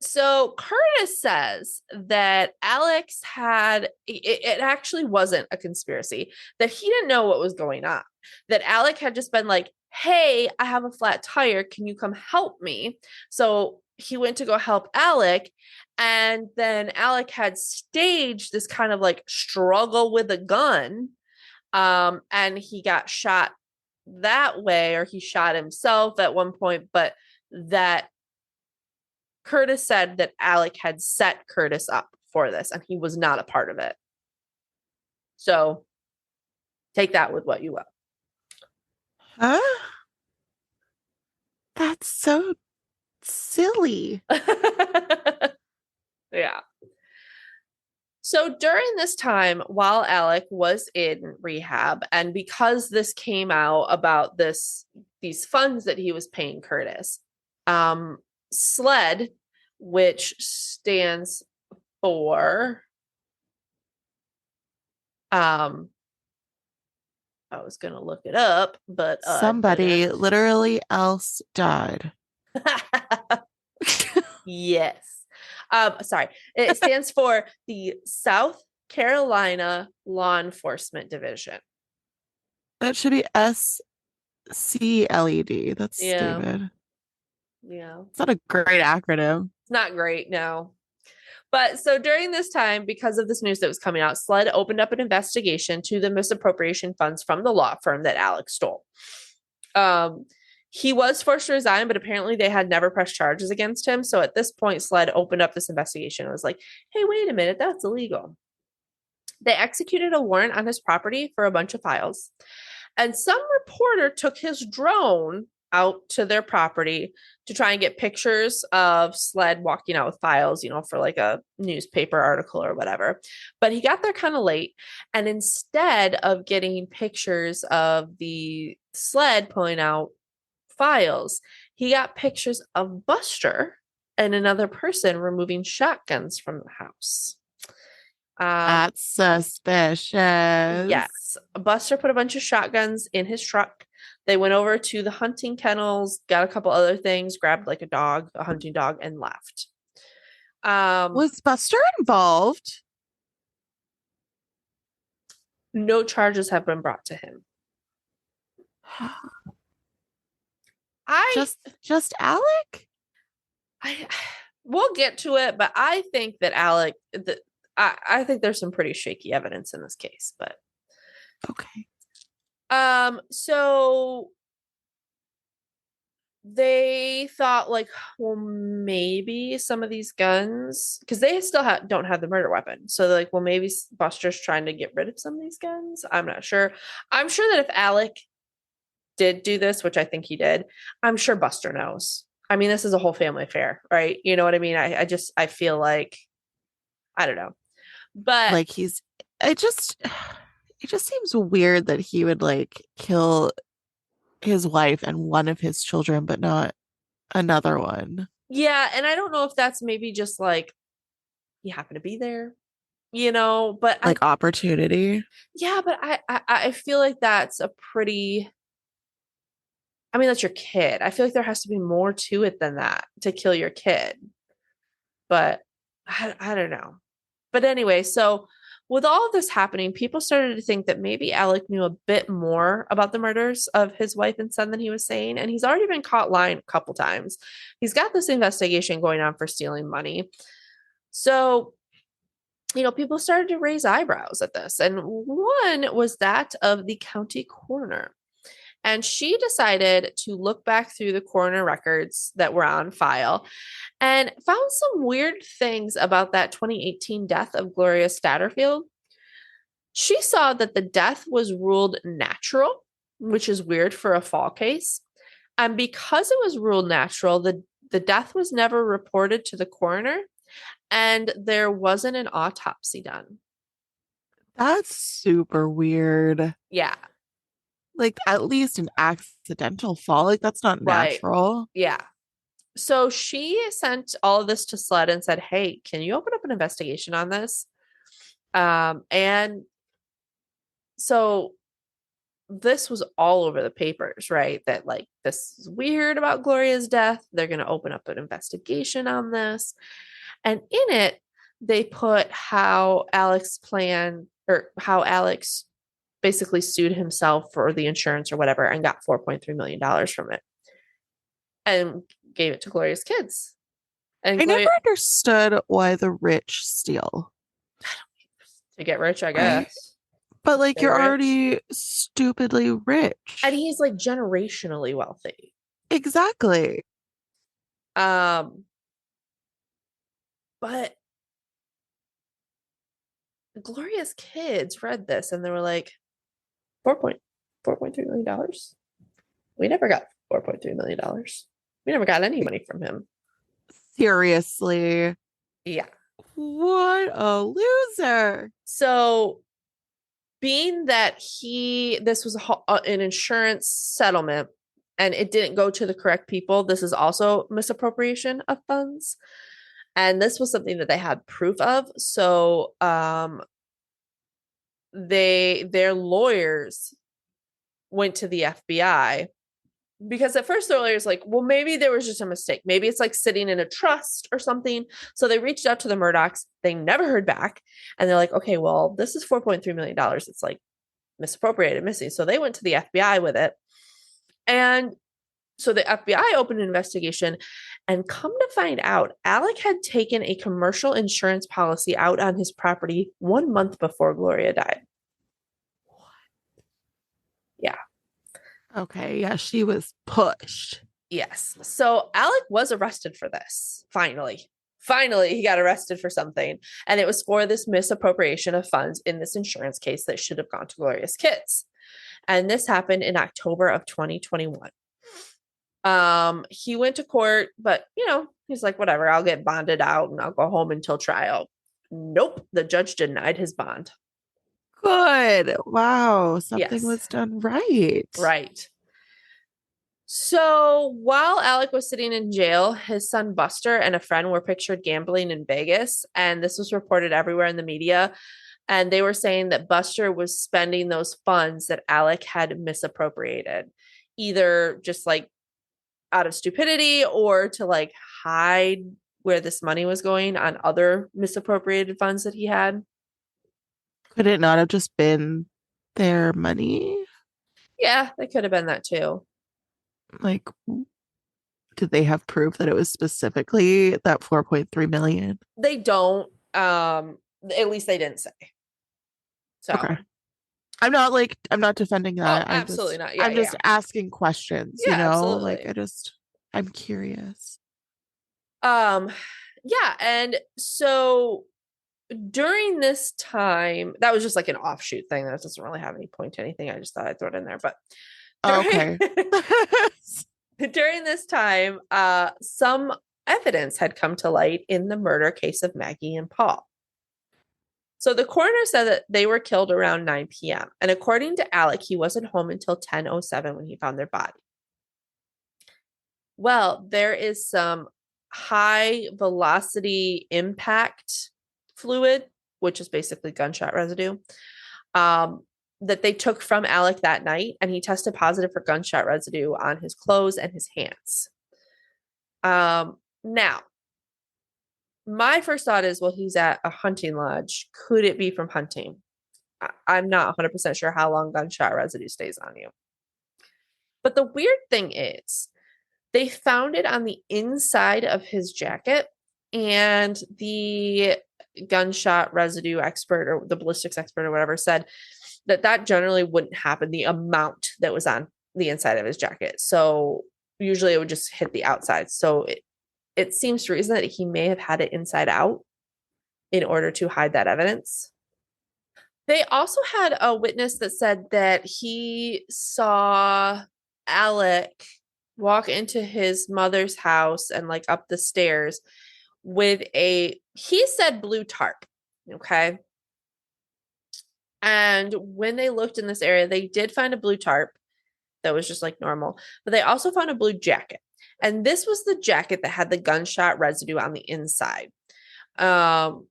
[SPEAKER 1] So Curtis says that Alex had, it actually wasn't a conspiracy, that he didn't know what was going on, that Alec had just been like, hey, I have a flat tire. Can you come help me? So he went to go help Alec. And then Alec had staged this kind of like struggle with a gun. And he got shot that way, or he shot himself at one point, but that Curtis said that Alec had set Curtis up for this and he was not a part of it. So take that with what you will.
[SPEAKER 2] Huh? That's so silly.
[SPEAKER 1] Yeah. So during this time, while Alec was in rehab, and because this came out about these funds that he was paying Curtis, SLED, which stands for I was gonna look it up, but
[SPEAKER 2] Somebody
[SPEAKER 1] didn't.
[SPEAKER 2] literally else died.
[SPEAKER 1] Yes. Sorry. It stands for the South Carolina Law Enforcement Division.
[SPEAKER 2] That should be SCLED. That's
[SPEAKER 1] Yeah.
[SPEAKER 2] stupid.
[SPEAKER 1] Yeah.
[SPEAKER 2] It's not a great acronym.
[SPEAKER 1] It's not great, no. But so during this time, because of this news that was coming out, SLED opened up an investigation to the misappropriation funds from the law firm that Alex stole. He was forced to resign, but apparently they had never pressed charges against him. So at this point, SLED opened up this investigation and was like, hey, wait a minute, that's illegal. They executed a warrant on his property for a bunch of files. And some reporter took his drone out to their property to try and get pictures of SLED walking out with files, for like a newspaper article or whatever. But he got there kind of late. And instead of getting pictures of the SLED pulling out files, he got pictures of Buster and another person removing shotguns from the house.
[SPEAKER 2] That's suspicious.
[SPEAKER 1] Yes. Buster put a bunch of shotguns in his truck. They went over to the hunting kennels, got a couple other things, grabbed like a hunting dog, and left.
[SPEAKER 2] Was Buster involved?
[SPEAKER 1] No charges have been brought to him. I
[SPEAKER 2] just Alec?
[SPEAKER 1] I we'll get to it, but I think that Alec I think there's some pretty shaky evidence in this case, but
[SPEAKER 2] okay.
[SPEAKER 1] So they thought like, well, maybe some of these guns, because they still don't have the murder weapon. So they're like, well, maybe Buster's trying to get rid of some of these guns. I'm not sure. I'm sure that if Alec did do this, which I think he did, I'm sure Buster knows. I mean, this is a whole family affair, right? You know what I mean? I feel like, I don't know. But
[SPEAKER 2] like it just seems weird that he would like kill his wife and one of his children, but not another one.
[SPEAKER 1] yeah, and I don't know if that's maybe just like he happened to be there, but
[SPEAKER 2] like opportunity.
[SPEAKER 1] yeah, but I feel like that's a pretty, I mean, that's your kid. I feel like there has to be more to it than that to kill your kid. But I don't know. But anyway, so with all of this happening, people started to think that maybe Alec knew a bit more about the murders of his wife and son than he was saying. And he's already been caught lying a couple times. He's got this investigation going on for stealing money. So, people started to raise eyebrows at this. And one was that of the county coroner. And she decided to look back through the coroner records that were on file and found some weird things about that 2018 death of Gloria Statterfield. She saw that the death was ruled natural, which is weird for a fall case. And because it was ruled natural, the death was never reported to the coroner and there wasn't an autopsy done.
[SPEAKER 2] That's super weird.
[SPEAKER 1] Yeah.
[SPEAKER 2] Like at least an accidental fall. Like that's not
[SPEAKER 1] Right.
[SPEAKER 2] natural.
[SPEAKER 1] Yeah. So she sent all of this to SLED and said, hey, can you open up an investigation on this? And so this was all over the papers, right? That like, this is weird about Gloria's death. They're going to open up an investigation on this. And in it, they put how Alex basically sued himself for the insurance or whatever and got $4.3 million from it and gave it to Gloria's kids. And
[SPEAKER 2] I never understood why the rich steal.
[SPEAKER 1] To get rich, I guess.
[SPEAKER 2] But like
[SPEAKER 1] Very
[SPEAKER 2] you're
[SPEAKER 1] rich.
[SPEAKER 2] already stupidly
[SPEAKER 1] And
[SPEAKER 2] rich.
[SPEAKER 1] he's like generationally wealthy.
[SPEAKER 2] Exactly.
[SPEAKER 1] Um, but Gloria's kids read this and they were like, 4.3 million dollars. We never got $4.3 million. We never got any money from him.
[SPEAKER 2] Seriously.
[SPEAKER 1] Yeah.
[SPEAKER 2] What a loser.
[SPEAKER 1] So being that this was an insurance settlement and it didn't go to the correct people, this is also misappropriation of funds. And this was something that they had proof of. So their lawyers went to the FBI because at first the lawyers like, well, maybe there was just a mistake. Maybe it's like sitting in a trust or something. So they reached out to the Murdaughs. They never heard back. And they're like, okay, well, this is $4.3 million. It's like misappropriated, missing. So they went to the FBI with it. And so the FBI opened an investigation and come to find out, Alec had taken a commercial insurance policy out on his property 1 month before Gloria died. Yeah.
[SPEAKER 2] Okay, yeah, she was pushed.
[SPEAKER 1] Yes. So Alec was arrested for this. Finally. Finally, he got arrested for something. And it was for this misappropriation of funds in this insurance case that should have gone to Gloria's kids. And this happened in October of 2021. He went to court, but he's like, whatever, I'll get bonded out and I'll go home until trial. Nope, the judge denied his bond.
[SPEAKER 2] Good. Wow, something
[SPEAKER 1] Yes,
[SPEAKER 2] was done right.
[SPEAKER 1] right. So while Alec was sitting in jail, his son Buster and a friend were pictured gambling in Vegas, and this was reported everywhere in the media. And they were saying that Buster was spending those funds that Alec had misappropriated, either just like out of stupidity or to like hide where this money was going on other misappropriated funds that he had.
[SPEAKER 2] Could it not have just been their money?
[SPEAKER 1] Yeah, that could have been that too.
[SPEAKER 2] Like, did they have proof that it was specifically that 4.3 million?
[SPEAKER 1] They don't. At least they didn't say.
[SPEAKER 2] Okay.
[SPEAKER 1] So,
[SPEAKER 2] I'm not defending
[SPEAKER 1] oh,
[SPEAKER 2] that.
[SPEAKER 1] absolutely not. Yeah,
[SPEAKER 2] I'm
[SPEAKER 1] yeah,
[SPEAKER 2] just asking questions,
[SPEAKER 1] yeah,
[SPEAKER 2] Like
[SPEAKER 1] absolutely.
[SPEAKER 2] I'm curious.
[SPEAKER 1] Um, yeah, and so during this time, that was just like an offshoot thing that doesn't really have any point to anything. I just thought I'd throw it in there. But during
[SPEAKER 2] Okay.
[SPEAKER 1] during this time, some evidence had come to light in the murder case of Maggie and Paul. So the coroner said that they were killed around 9 p.m. And according to Alec, he wasn't home until 10:07 when he found their body. Well, there is some high velocity impact fluid, which is basically gunshot residue, that they took from Alec that night, and he tested positive for gunshot residue on his clothes and his hands. Now, my first thought is, well, he's at a hunting lodge. Could it be from hunting? I'm not 100% sure how long gunshot residue stays on you. But the weird thing is, they found it on the inside of his jacket, and the gunshot residue expert or the ballistics expert or whatever said that that generally wouldn't happen, the amount that was on the inside of his jacket. So usually it would just hit the outside. So it seems to reason that he may have had it inside out in order to hide that evidence. They also had a witness that said that he saw Alec walk into his mother's house and like up the stairs with he said blue tarp. Okay. And when they looked in this area, they did find a blue tarp that was just like normal, but they also found a blue jacket. And this was the jacket that had the gunshot residue on the inside. Um,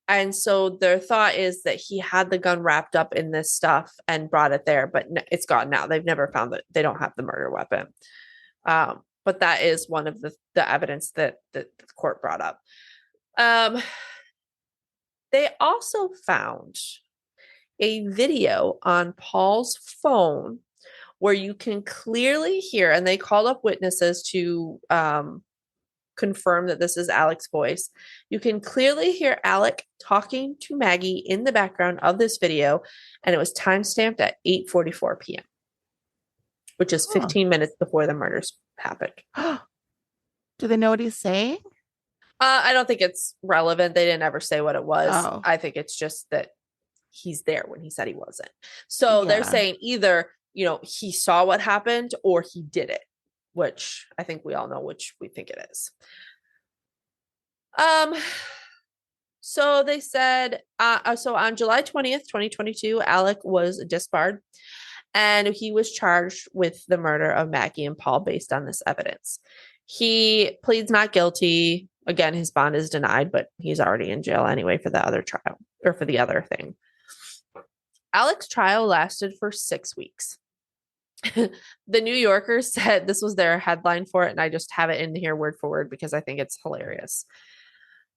[SPEAKER 1] and so their thought is that he had the gun wrapped up in this stuff and brought it there, but it's gone now. They've never found that. They don't have the murder weapon. But that is one of the evidence that the court brought up. They also found a video on Paul's phone where you can clearly hear, and they called up witnesses to confirm that this is Alec's voice. You can clearly hear Alec talking to Maggie in the background of this video, and it was timestamped at 8:44 p.m., which is 15 minutes before the murders happened.
[SPEAKER 2] Do they know what he's saying?
[SPEAKER 1] I don't think it's relevant. They didn't ever say what it was.
[SPEAKER 2] Oh.
[SPEAKER 1] I think it's just that he's there when he said he wasn't. So they're saying either, he saw what happened or he did it, which I think we all know which we think it is. So they said, so on July 20th, 2022, Alec was disbarred and he was charged with the murder of Maggie and Paul based on this evidence. He pleads not guilty. Again, his bond is denied, but he's already in jail anyway for the other trial or for the other thing. Alec's trial lasted for 6 weeks. The New Yorker said this was their headline for it, and I just have it in here word for word because I think it's hilarious.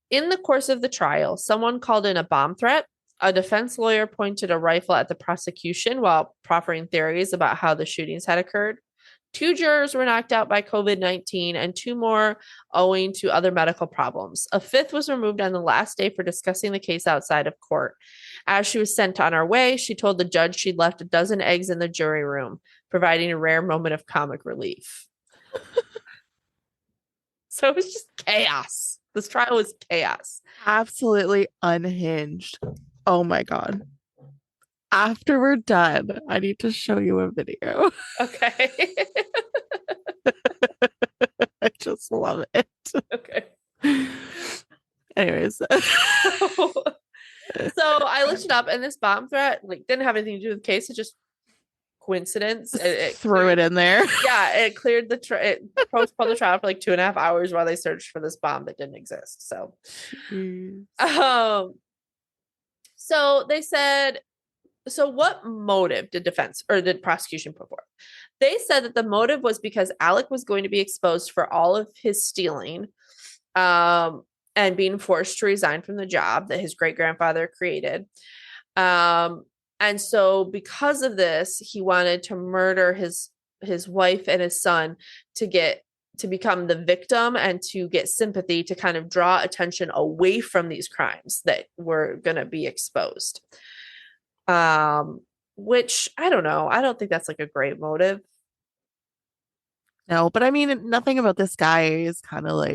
[SPEAKER 1] In the course of the trial, someone called in a bomb threat. A defense lawyer pointed a rifle at the prosecution while proffering theories about how the shootings had occurred. 2 jurors were knocked out by COVID-19 and 2 more owing to other medical problems. A 5th was removed on the last day for discussing the case outside of court. As she was sent on her way, she told the judge she'd left a dozen eggs in the jury room, providing a rare moment of comic relief. So it was just chaos. This trial was chaos.
[SPEAKER 2] Absolutely unhinged. Oh my God. After we're done, I need to show you a video.
[SPEAKER 1] Okay.
[SPEAKER 2] I just love it.
[SPEAKER 1] Okay.
[SPEAKER 2] Anyways.
[SPEAKER 1] So I looked it up, and this bomb threat didn't have anything to do with the case. It's just coincidence. It
[SPEAKER 2] threw it in there.
[SPEAKER 1] Yeah, it cleared it postponed the trial for 2.5 hours while they searched for this bomb that didn't exist. So, so they said, so what motive did defense or did prosecution put forth? They said that the motive was because Alec was going to be exposed for all of his stealing, and being forced to resign from the job that his great-grandfather created. And so because of this, he wanted to murder his wife and his son to become the victim and to get sympathy, to kind of draw attention away from these crimes that were going to be exposed. Which I don't know. I don't think that's a great motive.
[SPEAKER 2] No, but I mean, nothing about this guy is kind of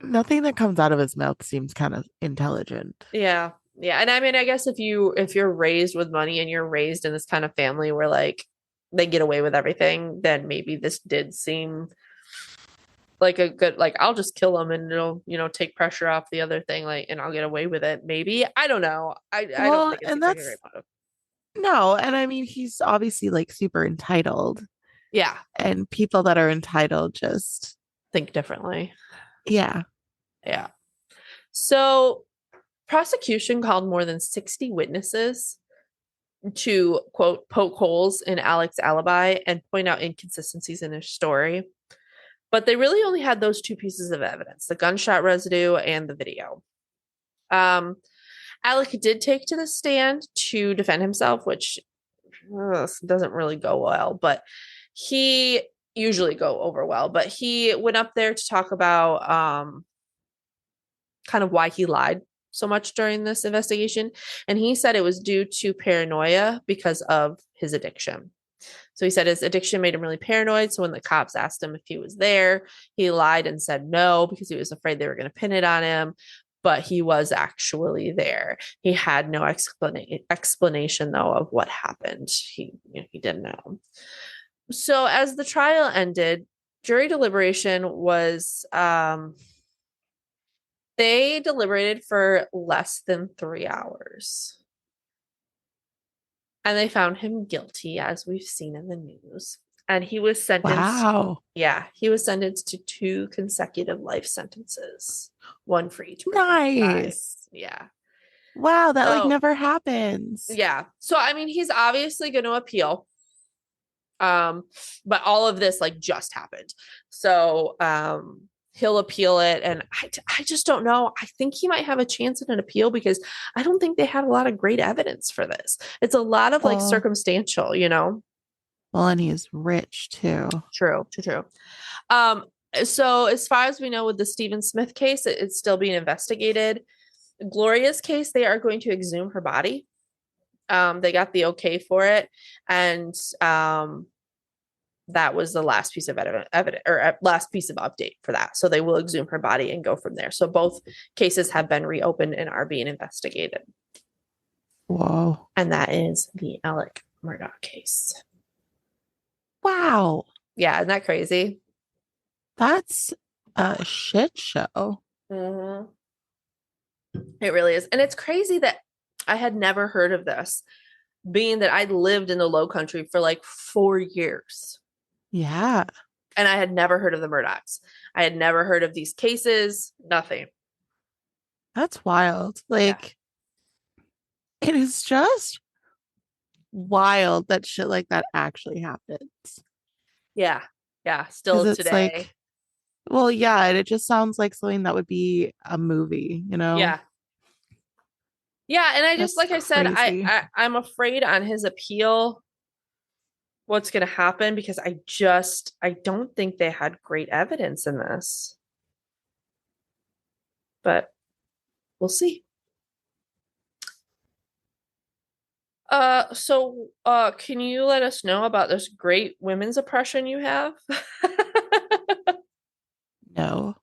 [SPEAKER 2] nothing that comes out of his mouth seems kind of intelligent.
[SPEAKER 1] Yeah. Yeah. And I mean, I guess if you're raised with money and you're raised in this kind of family where they get away with everything, then maybe this did seem like a good, I'll just kill him and it'll, take pressure off the other thing, and I'll get away with it. Maybe. I don't know. I don't think it's a great motive.
[SPEAKER 2] No, and I mean, he's obviously super entitled.
[SPEAKER 1] Yeah.
[SPEAKER 2] And people that are entitled just
[SPEAKER 1] think differently.
[SPEAKER 2] Yeah.
[SPEAKER 1] Yeah. So prosecution called more than 60 witnesses to, quote, poke holes in Alec's alibi and point out inconsistencies in his story. But they really only had those 2 pieces of evidence, the gunshot residue and the video. Alec did take to the stand to defend himself, which doesn't really go well, but he usually go over well. But he went up there to talk about kind of why he lied so much during this investigation. And he said it was due to paranoia because of his addiction. So he said his addiction made him really paranoid. So when the cops asked him if he was there, he lied and said no because he was afraid they were going to pin it on him. But he was actually there. He had no explanation, though, of what happened. He didn't know. So as the trial ended, jury deliberation was, they deliberated for less than 3 hours. And they found him guilty, as we've seen in the news. And he was sentenced.
[SPEAKER 2] Wow.
[SPEAKER 1] Yeah, he was sentenced to 2 consecutive life sentences, 1 for each person.
[SPEAKER 2] Nice.
[SPEAKER 1] Yeah.
[SPEAKER 2] Wow, that never happens.
[SPEAKER 1] Yeah. So I mean, he's obviously going to appeal. But all of this just happened. So he'll appeal it, and I just don't know. I think he might have a chance at an appeal because I don't think they had a lot of great evidence for this. It's a lot of circumstantial,
[SPEAKER 2] Well, and he's rich too.
[SPEAKER 1] True. So, as far as we know with the Stephen Smith case, it's still being investigated. Gloria's case, they are going to exhume her body. They got the okay for it, and that was the last piece of evidence or last piece of update for that. So they will exhume her body and go from there. So both cases have been reopened and are being investigated.
[SPEAKER 2] Whoa.
[SPEAKER 1] And that is the Alec Murdaugh case.
[SPEAKER 2] Wow.
[SPEAKER 1] Yeah, isn't that crazy?
[SPEAKER 2] That's a shit show.
[SPEAKER 1] Mm-hmm. It really is. And it's crazy that I had never heard of this, being that I lived in the Low Country for like 4 years.
[SPEAKER 2] Yeah.
[SPEAKER 1] And I had never heard of the Murdaughs. I had never heard of these cases, nothing.
[SPEAKER 2] That's wild.
[SPEAKER 1] Yeah.
[SPEAKER 2] Like, it is just wild that shit like that actually happens.
[SPEAKER 1] Yeah. Yeah.
[SPEAKER 2] Because
[SPEAKER 1] Still
[SPEAKER 2] it's
[SPEAKER 1] today.
[SPEAKER 2] like, well, yeah, it just sounds like something that would be a movie, you know?
[SPEAKER 1] Yeah. Yeah. And I just,
[SPEAKER 2] That's
[SPEAKER 1] like I said,
[SPEAKER 2] crazy.
[SPEAKER 1] I'm afraid on his appeal what's going to happen because I don't think they had great evidence in this. But we'll see. Can you let us know about this great women's oppression you have?
[SPEAKER 2] No,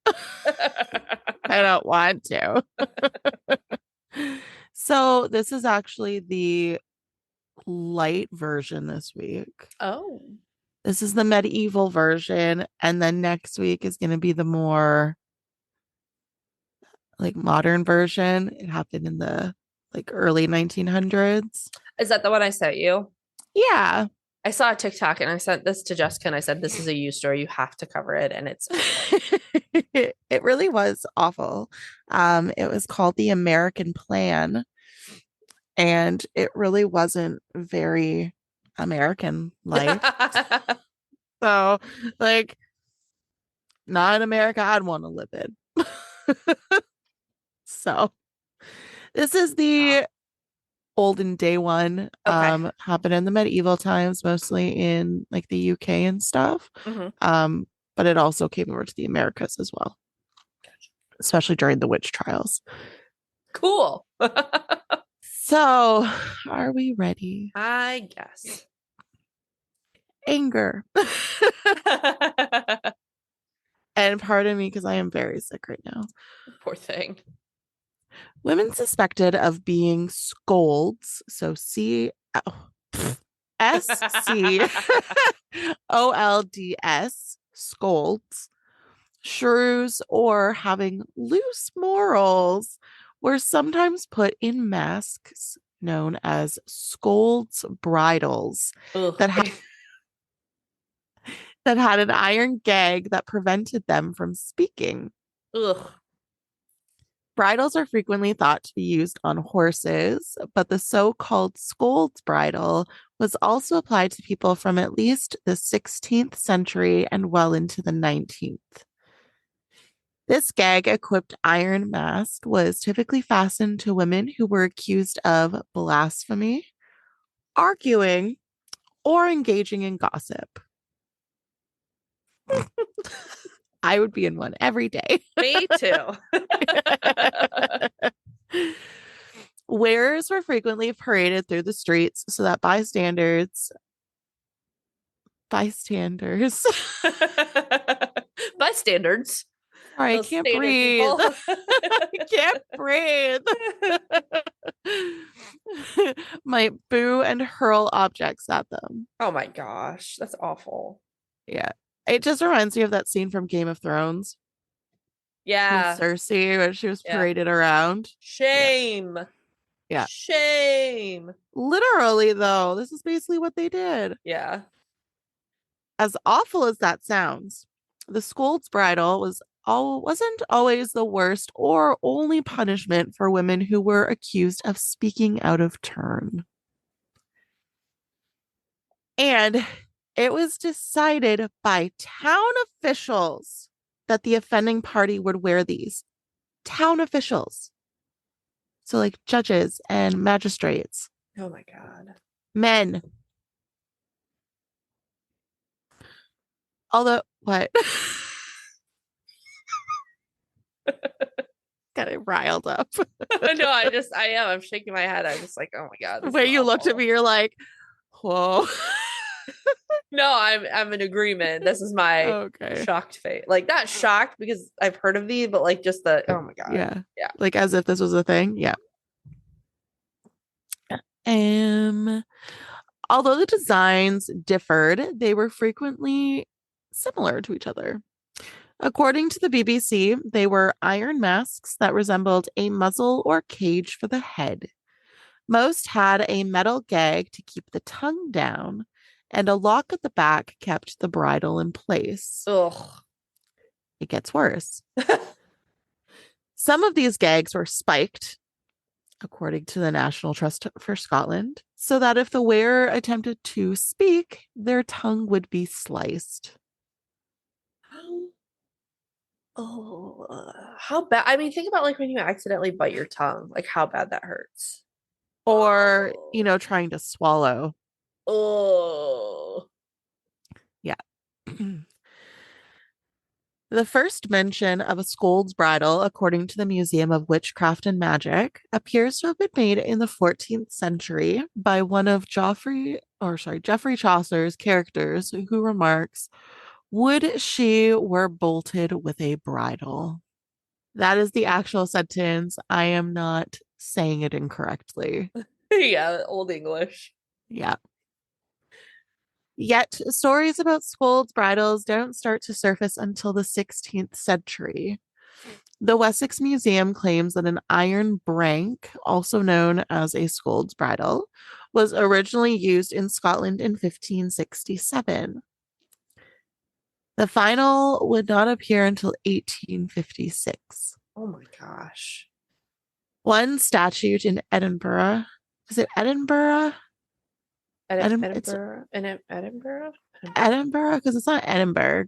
[SPEAKER 2] I don't want to. So, this is actually the light version this week.
[SPEAKER 1] Oh.
[SPEAKER 2] This is the medieval version. And then next week is going to be the more like modern version. It happened in the like early 1900s.
[SPEAKER 1] Is that the one I sent you?
[SPEAKER 2] Yeah.
[SPEAKER 1] I saw a TikTok and I sent this to Jessica and I said, this is a you story. You have to cover it. And it's
[SPEAKER 2] It really was awful. It was called The American Plan, and it really wasn't very American like. So, like, not an America I'd want to live in. So, this is the olden day one.
[SPEAKER 1] Okay.
[SPEAKER 2] Happened in the medieval times, mostly in like the UK and stuff.
[SPEAKER 1] Mhm.
[SPEAKER 2] But it also came over to the Americas as well, especially during the witch trials.
[SPEAKER 1] Cool.
[SPEAKER 2] So, are we ready?
[SPEAKER 1] I guess.
[SPEAKER 2] Anger. And pardon me because I am very sick right now.
[SPEAKER 1] Poor thing.
[SPEAKER 2] Women suspected of being scolds, so SCOLDS, scolds, shrews, or having loose morals were sometimes put in masks known as scolds bridles that
[SPEAKER 1] Ugh.
[SPEAKER 2] that had an iron gag that prevented them from speaking.
[SPEAKER 1] Ugh.
[SPEAKER 2] Bridles are frequently thought to be used on horses, but the so-called Scolds bridle was also applied to people from at least the 16th century and well into the 19th. This gag-equipped iron mask was typically fastened to women who were accused of blasphemy, arguing, or engaging in gossip. I would be in one every day.
[SPEAKER 1] Me too.
[SPEAKER 2] Wearers were frequently paraded through the streets so that bystanders.
[SPEAKER 1] Bystanders.
[SPEAKER 2] Sorry, I
[SPEAKER 1] Those
[SPEAKER 2] can't
[SPEAKER 1] standard
[SPEAKER 2] breathe.
[SPEAKER 1] people.
[SPEAKER 2] I can't breathe. Might boo and hurl objects at them.
[SPEAKER 1] Oh my gosh. That's awful.
[SPEAKER 2] Yeah. It just reminds me of that scene from Game of Thrones with
[SPEAKER 1] Yeah.
[SPEAKER 2] Cersei when she was
[SPEAKER 1] Yeah.
[SPEAKER 2] paraded around.
[SPEAKER 1] Shame.
[SPEAKER 2] Yeah.
[SPEAKER 1] Shame.
[SPEAKER 2] Literally, though, this is basically what they did.
[SPEAKER 1] Yeah.
[SPEAKER 2] As awful as that sounds, the Scold's bridle wasn't always the worst or only punishment for women who were accused of speaking out of turn. And it was decided by town officials that the offending party would wear these. Town officials. So, like judges and magistrates.
[SPEAKER 1] Oh my God.
[SPEAKER 2] Men. Although, what? Got it riled up.
[SPEAKER 1] No, I am. I'm shaking my head. I'm just like, oh my God,
[SPEAKER 2] The
[SPEAKER 1] this is
[SPEAKER 2] way you looked at
[SPEAKER 1] awful.
[SPEAKER 2] me, you're like, whoa.
[SPEAKER 1] No, I'm in agreement. This is my
[SPEAKER 2] Okay.
[SPEAKER 1] shocked face. Like not shocked because I've heard of these, but like just the oh my God.
[SPEAKER 2] Yeah.
[SPEAKER 1] Yeah.
[SPEAKER 2] Like as if this was a thing. Yeah. Um, Although the designs differed, they were frequently similar to each other. According to the BBC, they were iron masks that resembled a muzzle or cage for the head. Most had a metal gag to keep the tongue down, and a lock at the back kept the bridle in place.
[SPEAKER 1] Ugh.
[SPEAKER 2] It gets worse. Some of these gags were spiked, according to the National Trust for Scotland, so that if the wearer attempted to speak, their tongue would be sliced.
[SPEAKER 1] Oh, how bad? I mean, think about like when you accidentally bite your tongue, like how bad that hurts.
[SPEAKER 2] Or,
[SPEAKER 1] Oh,
[SPEAKER 2] trying to swallow.
[SPEAKER 1] oh,
[SPEAKER 2] Yeah. The first mention of a Scold's bridle, according to the Museum of Witchcraft and Magic, appears to have been made in the 14th century by one of Geoffrey Chaucer's characters who remarks, "Would she were bolted with a bridle." That is the actual sentence. I am not saying it incorrectly.
[SPEAKER 1] yeah, Old English.
[SPEAKER 2] Yeah. Yet, stories about Scold's bridles don't start to surface until the 16th century. The Wessex Museum claims that an iron brank, also known as a Scold's bridle, was originally used in Scotland in 1567. The final would not appear until 1856.
[SPEAKER 1] Oh my gosh.
[SPEAKER 2] One statute in Edinburgh, is it Edinburgh? It's
[SPEAKER 1] Edinburgh, Edinburgh, Edinburgh.
[SPEAKER 2] Edinburgh because it's not Edinburgh.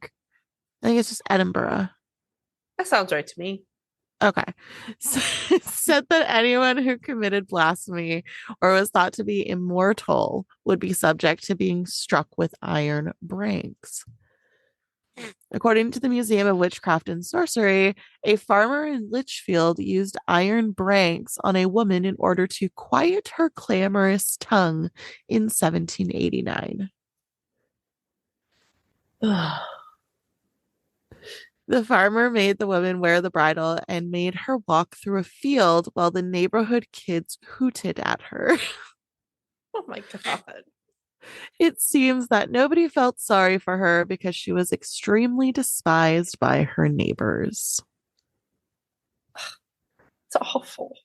[SPEAKER 2] I think it's just Edinburgh.
[SPEAKER 1] That sounds right to me.
[SPEAKER 2] Okay. So it said that anyone who committed blasphemy or was thought to be immortal would be subject to being struck with iron branks. According to the Museum of Witchcraft and Sorcery, a farmer in Lichfield used iron branks on a woman in order to quiet her clamorous tongue in 1789.
[SPEAKER 1] Ugh.
[SPEAKER 2] The farmer made the woman wear the bridle and made her walk through a field while the neighborhood kids hooted at her.
[SPEAKER 1] Oh my God.
[SPEAKER 2] It seems that nobody felt sorry for her because she was extremely despised by her neighbors.
[SPEAKER 1] It's awful.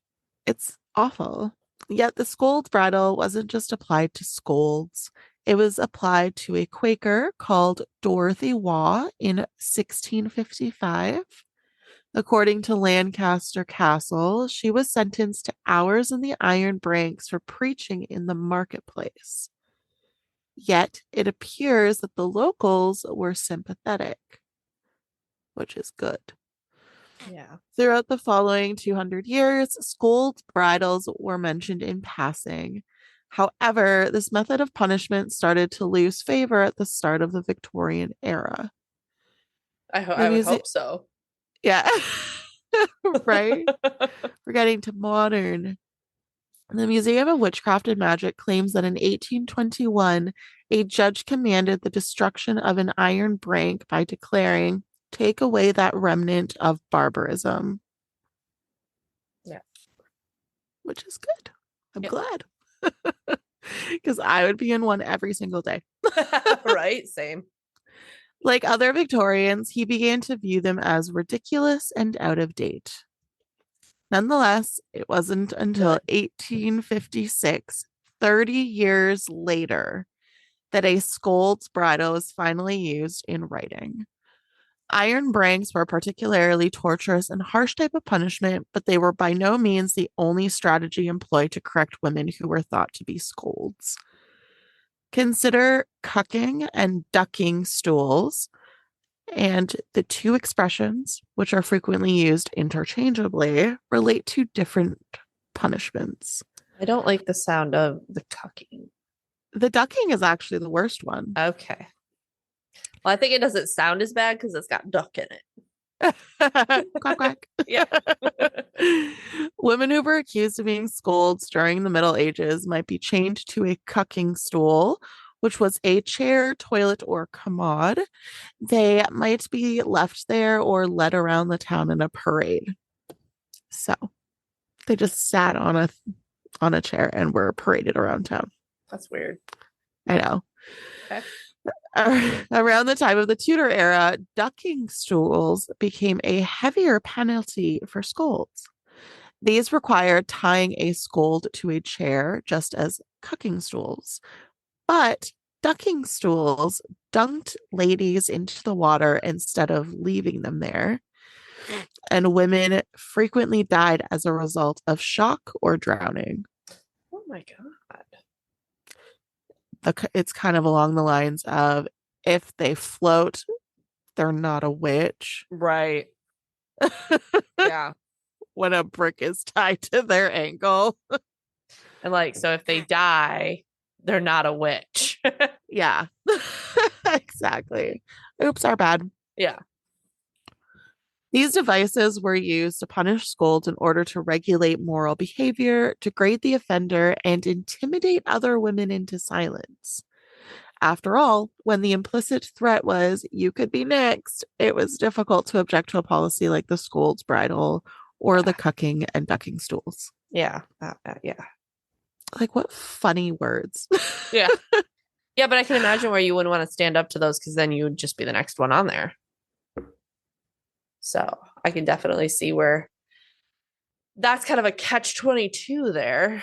[SPEAKER 2] It's awful. Yet the Scold's bridle wasn't just applied to Scolds. It was applied to a Quaker called Dorothy Waugh in 1655. According to Lancaster Castle, she was sentenced to hours in the iron branks for preaching in the marketplace. Yet it appears that the locals were sympathetic, which is good.
[SPEAKER 1] Yeah.
[SPEAKER 2] Throughout the following 200 years, Scold's bridles were mentioned in passing. However, this method of punishment started to lose favor at the start of the Victorian era. The
[SPEAKER 1] I would
[SPEAKER 2] music,
[SPEAKER 1] hope so.
[SPEAKER 2] yeah, right? We're getting to modern. The Museum of Witchcraft and Magic claims that in 1821, a judge commanded the destruction of an iron brank by declaring, "Take away that remnant of barbarism,"
[SPEAKER 1] Yeah.
[SPEAKER 2] which is good. I'm
[SPEAKER 1] Yep.
[SPEAKER 2] glad. Because I would be in one every single day.
[SPEAKER 1] Right? Same.
[SPEAKER 2] Like other Victorians, he began to view them as ridiculous and out of date. Nonetheless, it wasn't until
[SPEAKER 1] Good.
[SPEAKER 2] 1856, 30 years later, that a Scold's bridle was finally used in writing. Iron branks were a particularly torturous and harsh type of punishment, but they were by no means the only strategy employed to correct women who were thought to be Scolds. Consider cucking and ducking stools, and the two expressions, which are frequently used interchangeably, relate to different punishments.
[SPEAKER 1] I don't like the sound of the cucking.
[SPEAKER 2] The ducking is actually the worst one.
[SPEAKER 1] Okay. Well, I think it doesn't sound as bad because it's got duck in it.
[SPEAKER 2] Quack, quack.
[SPEAKER 1] Yeah.
[SPEAKER 2] Women who were accused of being scolds during the Middle Ages might be chained to a cucking stool, which was a chair, toilet, or commode. They might be left there or led around the town in a parade. So they just sat on a chair and were paraded around town.
[SPEAKER 1] That's weird.
[SPEAKER 2] I know.
[SPEAKER 1] Okay.
[SPEAKER 2] Around the time of the Tudor era, ducking stools became a heavier penalty for scolds. These required tying a scold to a chair, just as cucking stools. But ducking stools dunked ladies into the water instead of leaving them there. And women frequently died as a result of shock or drowning.
[SPEAKER 1] Oh my God.
[SPEAKER 2] It's kind of along the lines of if they float, they're not a witch.
[SPEAKER 1] Right. Yeah.
[SPEAKER 2] When a brick is tied to their ankle.
[SPEAKER 1] And like, so if they die, they're not a witch.
[SPEAKER 2] Yeah. Exactly. Oops, our bad.
[SPEAKER 1] Yeah.
[SPEAKER 2] These devices were used to punish scolds in order to regulate moral behavior, degrade the offender, and intimidate other women into silence. After all, when the implicit threat was, you could be next, it was difficult to object to a policy like the scold's bridle or the cucking and ducking stools.
[SPEAKER 1] Yeah. Yeah.
[SPEAKER 2] Like, what funny words.
[SPEAKER 1] Yeah. Yeah, but I can imagine where you wouldn't want to stand up to those because then you would just be the next one on there. So I can definitely see where that's kind of a catch-22 there.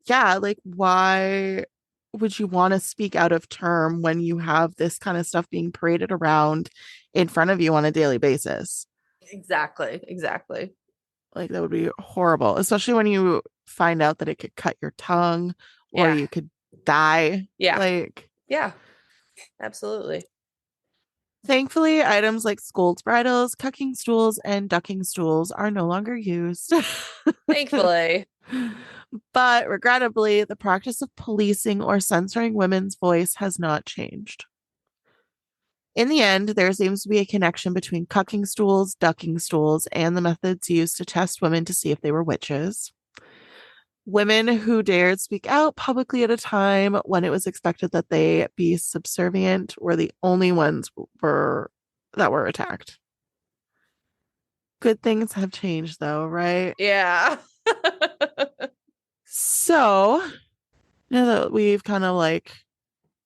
[SPEAKER 2] Yeah, like, why would you want to speak out of term when you have this kind of stuff being paraded around in front of you on a daily basis?
[SPEAKER 1] Exactly. Exactly.
[SPEAKER 2] Like, that would be horrible, especially when you find out that it could cut your tongue or
[SPEAKER 1] Yeah.
[SPEAKER 2] you could die.
[SPEAKER 1] Yeah.
[SPEAKER 2] Like,
[SPEAKER 1] Yeah. Absolutely.
[SPEAKER 2] thankfully, items like scold's bridles, cucking stools, and ducking stools are no longer used.
[SPEAKER 1] Thankfully.
[SPEAKER 2] But regrettably, the practice of policing or censoring women's voice has not changed. In the end, there seems to be a connection between cucking stools, ducking stools, and the methods used to test women to see if they were witches. Women who dared speak out publicly at a time when it was expected that they be subservient were the only ones that were attacked. Good things have changed though, right?
[SPEAKER 1] Yeah.
[SPEAKER 2] So now that we've kind of like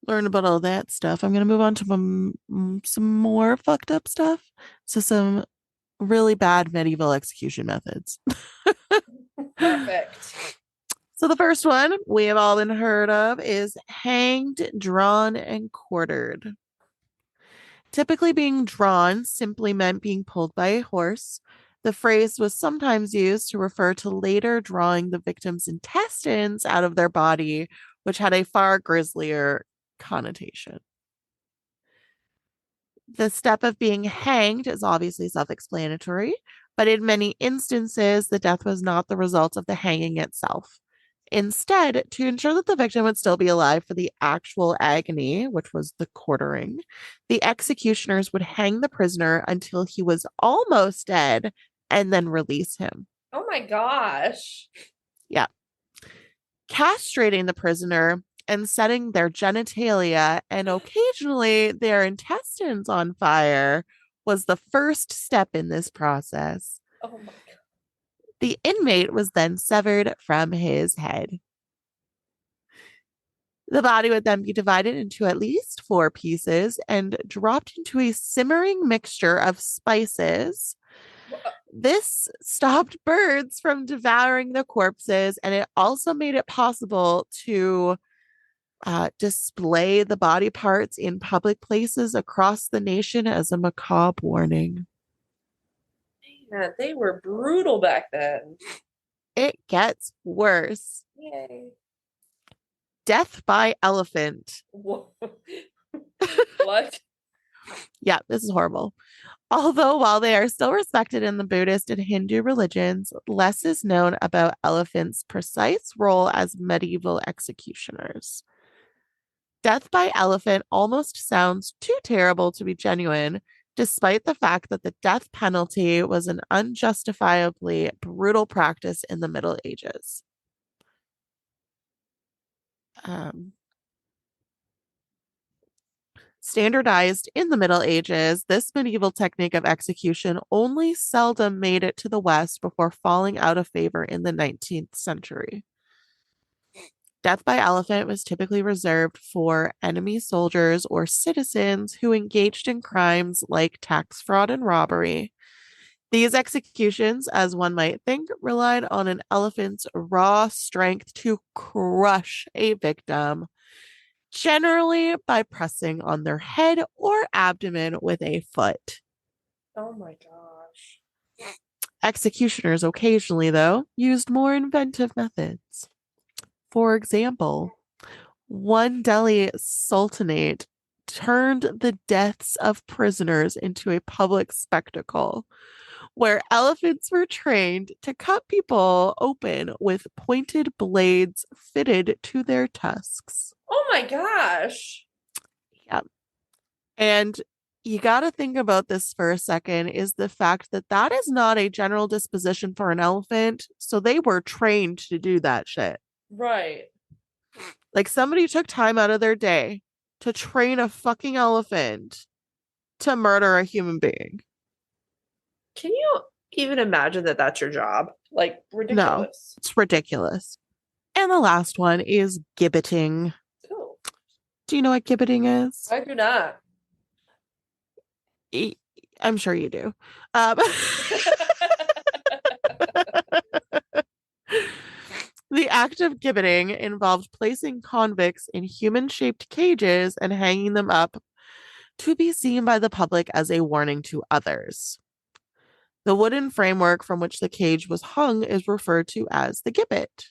[SPEAKER 2] learned about all that stuff, I'm going to move on to some more fucked up stuff. So some really bad medieval execution methods.
[SPEAKER 1] Perfect.
[SPEAKER 2] So the first one we have all been heard of is hanged, drawn, and quartered. Typically being drawn simply meant being pulled by a horse. The phrase was sometimes used to refer to later drawing the victim's intestines out of their body, which had a far grislier connotation. The step of being hanged is obviously self explanatory, but in many instances, the death was not the result of the hanging itself. Instead, to ensure that the victim would still be alive for the actual agony, which was the quartering, the executioners would hang the prisoner until he was almost dead and then release him.
[SPEAKER 1] Oh my gosh.
[SPEAKER 2] Yeah. Castrating the prisoner and setting their genitalia and occasionally their intestines on fire was the first step in this process.
[SPEAKER 1] Oh my God.
[SPEAKER 2] The inmate was then severed from his head. The body would then be divided into at least 4 pieces and dropped into a simmering mixture of spices. This stopped birds from devouring the corpses, and it also made it possible to display the body parts in public places across the nation as a macabre warning.
[SPEAKER 1] Man, they were brutal back then.
[SPEAKER 2] It gets worse.
[SPEAKER 1] Yay.
[SPEAKER 2] Death by elephant.
[SPEAKER 1] What?
[SPEAKER 2] Yeah, this is horrible. Although, while they are still respected in the Buddhist and Hindu religions, less is known about elephants' precise role as medieval executioners. Death by elephant almost sounds too terrible to be genuine despite the fact that the death penalty was an unjustifiably brutal practice in the Middle Ages. Um, Standardized in the Middle Ages, this medieval technique of execution only seldom made it to the West before falling out of favor in the 19th century. Death by elephant was typically reserved for enemy soldiers or citizens who engaged in crimes like tax fraud and robbery. These executions, as one might think, relied on an elephant's raw strength to crush a victim, generally by pressing on their head or abdomen with a foot.
[SPEAKER 1] Oh my gosh.
[SPEAKER 2] Executioners occasionally, though, used more inventive methods. For example, one Delhi sultanate turned the deaths of prisoners into a public spectacle where elephants were trained to cut people open with pointed blades fitted to their tusks.
[SPEAKER 1] Oh my gosh.
[SPEAKER 2] Yeah. And you got to think about this for a second is the fact that that is not a general disposition for an elephant. So they were trained to do that shit.
[SPEAKER 1] Right.
[SPEAKER 2] Like somebody took time out of their day to train a fucking elephant to murder a human being.
[SPEAKER 1] Can you even imagine that that's your job? Like,
[SPEAKER 2] No,
[SPEAKER 1] ridiculous.
[SPEAKER 2] it's ridiculous. And the last one is gibbeting.
[SPEAKER 1] Ooh,
[SPEAKER 2] Do you know what gibbeting is?
[SPEAKER 1] I do not.
[SPEAKER 2] I'm sure you do. Um, the act of gibbeting involved placing convicts in human shaped cages and hanging them up to be seen by the public as a warning to others. The wooden framework from which the cage was hung is referred to as the gibbet.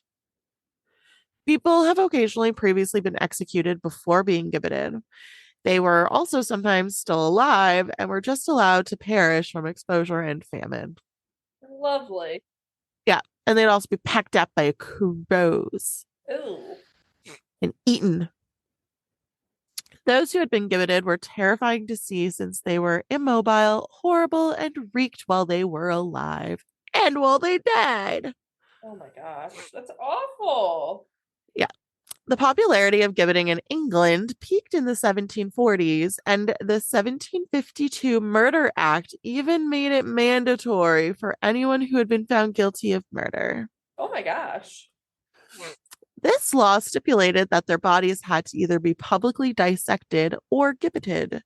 [SPEAKER 2] People have occasionally previously been executed before being gibbeted. They were also sometimes still alive and were just allowed to perish from exposure and famine.
[SPEAKER 1] Lovely.
[SPEAKER 2] Yeah, and they'd also be packed up by crows
[SPEAKER 1] Ooh.
[SPEAKER 2] and eaten. Those who had been gibbeted were terrifying to see since they were immobile, horrible, and reeked while they were alive and while they died.
[SPEAKER 1] Oh my gosh. That's awful.
[SPEAKER 2] Yeah. The popularity of gibbeting in England peaked in the 1740s, and the 1752 Murder Act even made it mandatory for anyone who had been found guilty of murder.
[SPEAKER 1] Oh my gosh.
[SPEAKER 2] This law stipulated that their bodies had to either be publicly dissected or gibbeted.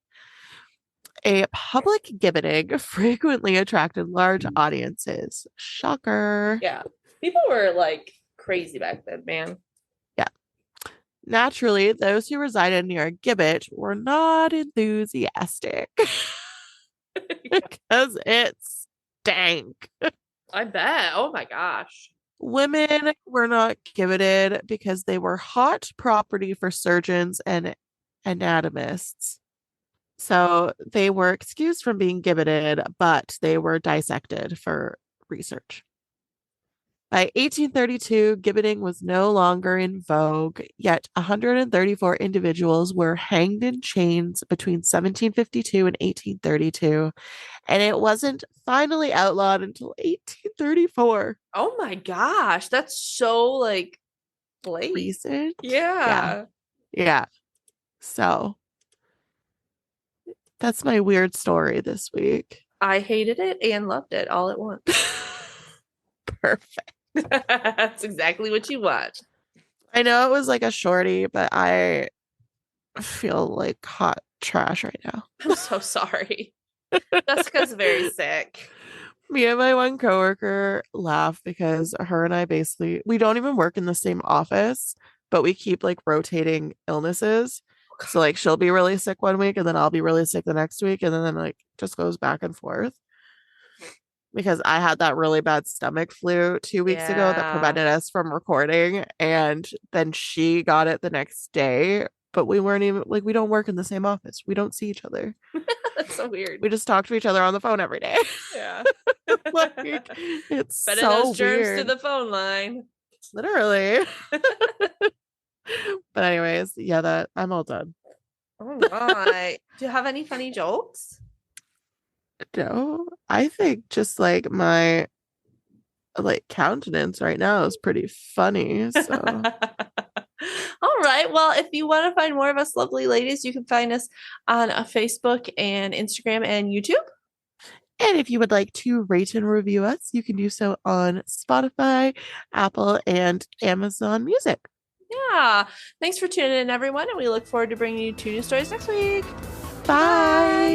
[SPEAKER 2] A public gibbeting frequently attracted large audiences. Shocker.
[SPEAKER 1] Yeah. People were like crazy back then, man.
[SPEAKER 2] Yeah. Naturally, those who resided near a gibbet were not enthusiastic because it stank.
[SPEAKER 1] I bet. Oh my gosh.
[SPEAKER 2] Women were not gibbeted because they were hot property for surgeons and anatomists. So they were excused from being gibbeted, but they were dissected for research. By 1832, gibbeting was no longer in vogue, yet 134 individuals were hanged in chains between 1752 and 1832, and it wasn't finally outlawed until 1834.
[SPEAKER 1] Oh my gosh. That's so like late.
[SPEAKER 2] Recent?
[SPEAKER 1] Yeah.
[SPEAKER 2] Yeah. So that's my weird story this week.
[SPEAKER 1] I hated it and loved it all at once.
[SPEAKER 2] Perfect.
[SPEAKER 1] That's exactly what you want.
[SPEAKER 2] I know it was like a shorty, but I feel like hot trash right now.
[SPEAKER 1] I'm so sorry. Jessica's very sick.
[SPEAKER 2] Me and my one coworker laugh because her and I basically we don't even work in the same office, but we keep like rotating illnesses. So like she'll be really sick one week and then I'll be really sick the next week and then like just goes back and forth. Because I had that really bad stomach flu 2 weeks ago that prevented us from recording. And then she got it the next day, but we weren't even like, we don't work in the same office. We don't see each other.
[SPEAKER 1] That's so weird.
[SPEAKER 2] We just talk to each other on the phone every day.
[SPEAKER 1] Yeah.
[SPEAKER 2] Like, it's
[SPEAKER 1] Better
[SPEAKER 2] so
[SPEAKER 1] those germs
[SPEAKER 2] weird.
[SPEAKER 1] to the phone line.
[SPEAKER 2] Literally. But anyways, yeah, that I'm all done.
[SPEAKER 1] Oh my. Do you have any funny jokes?
[SPEAKER 2] No, I think just like my like countenance right now is pretty funny. So,
[SPEAKER 1] All right. Well, if you want to find more of us lovely ladies, you can find us on Facebook and Instagram and YouTube.
[SPEAKER 2] and if you would like to rate and review us, you can do so on Spotify, Apple, and Amazon Music.
[SPEAKER 1] Yeah. Thanks for tuning in, everyone. And we look forward to bringing you two new stories next week.
[SPEAKER 2] Bye.
[SPEAKER 1] Bye.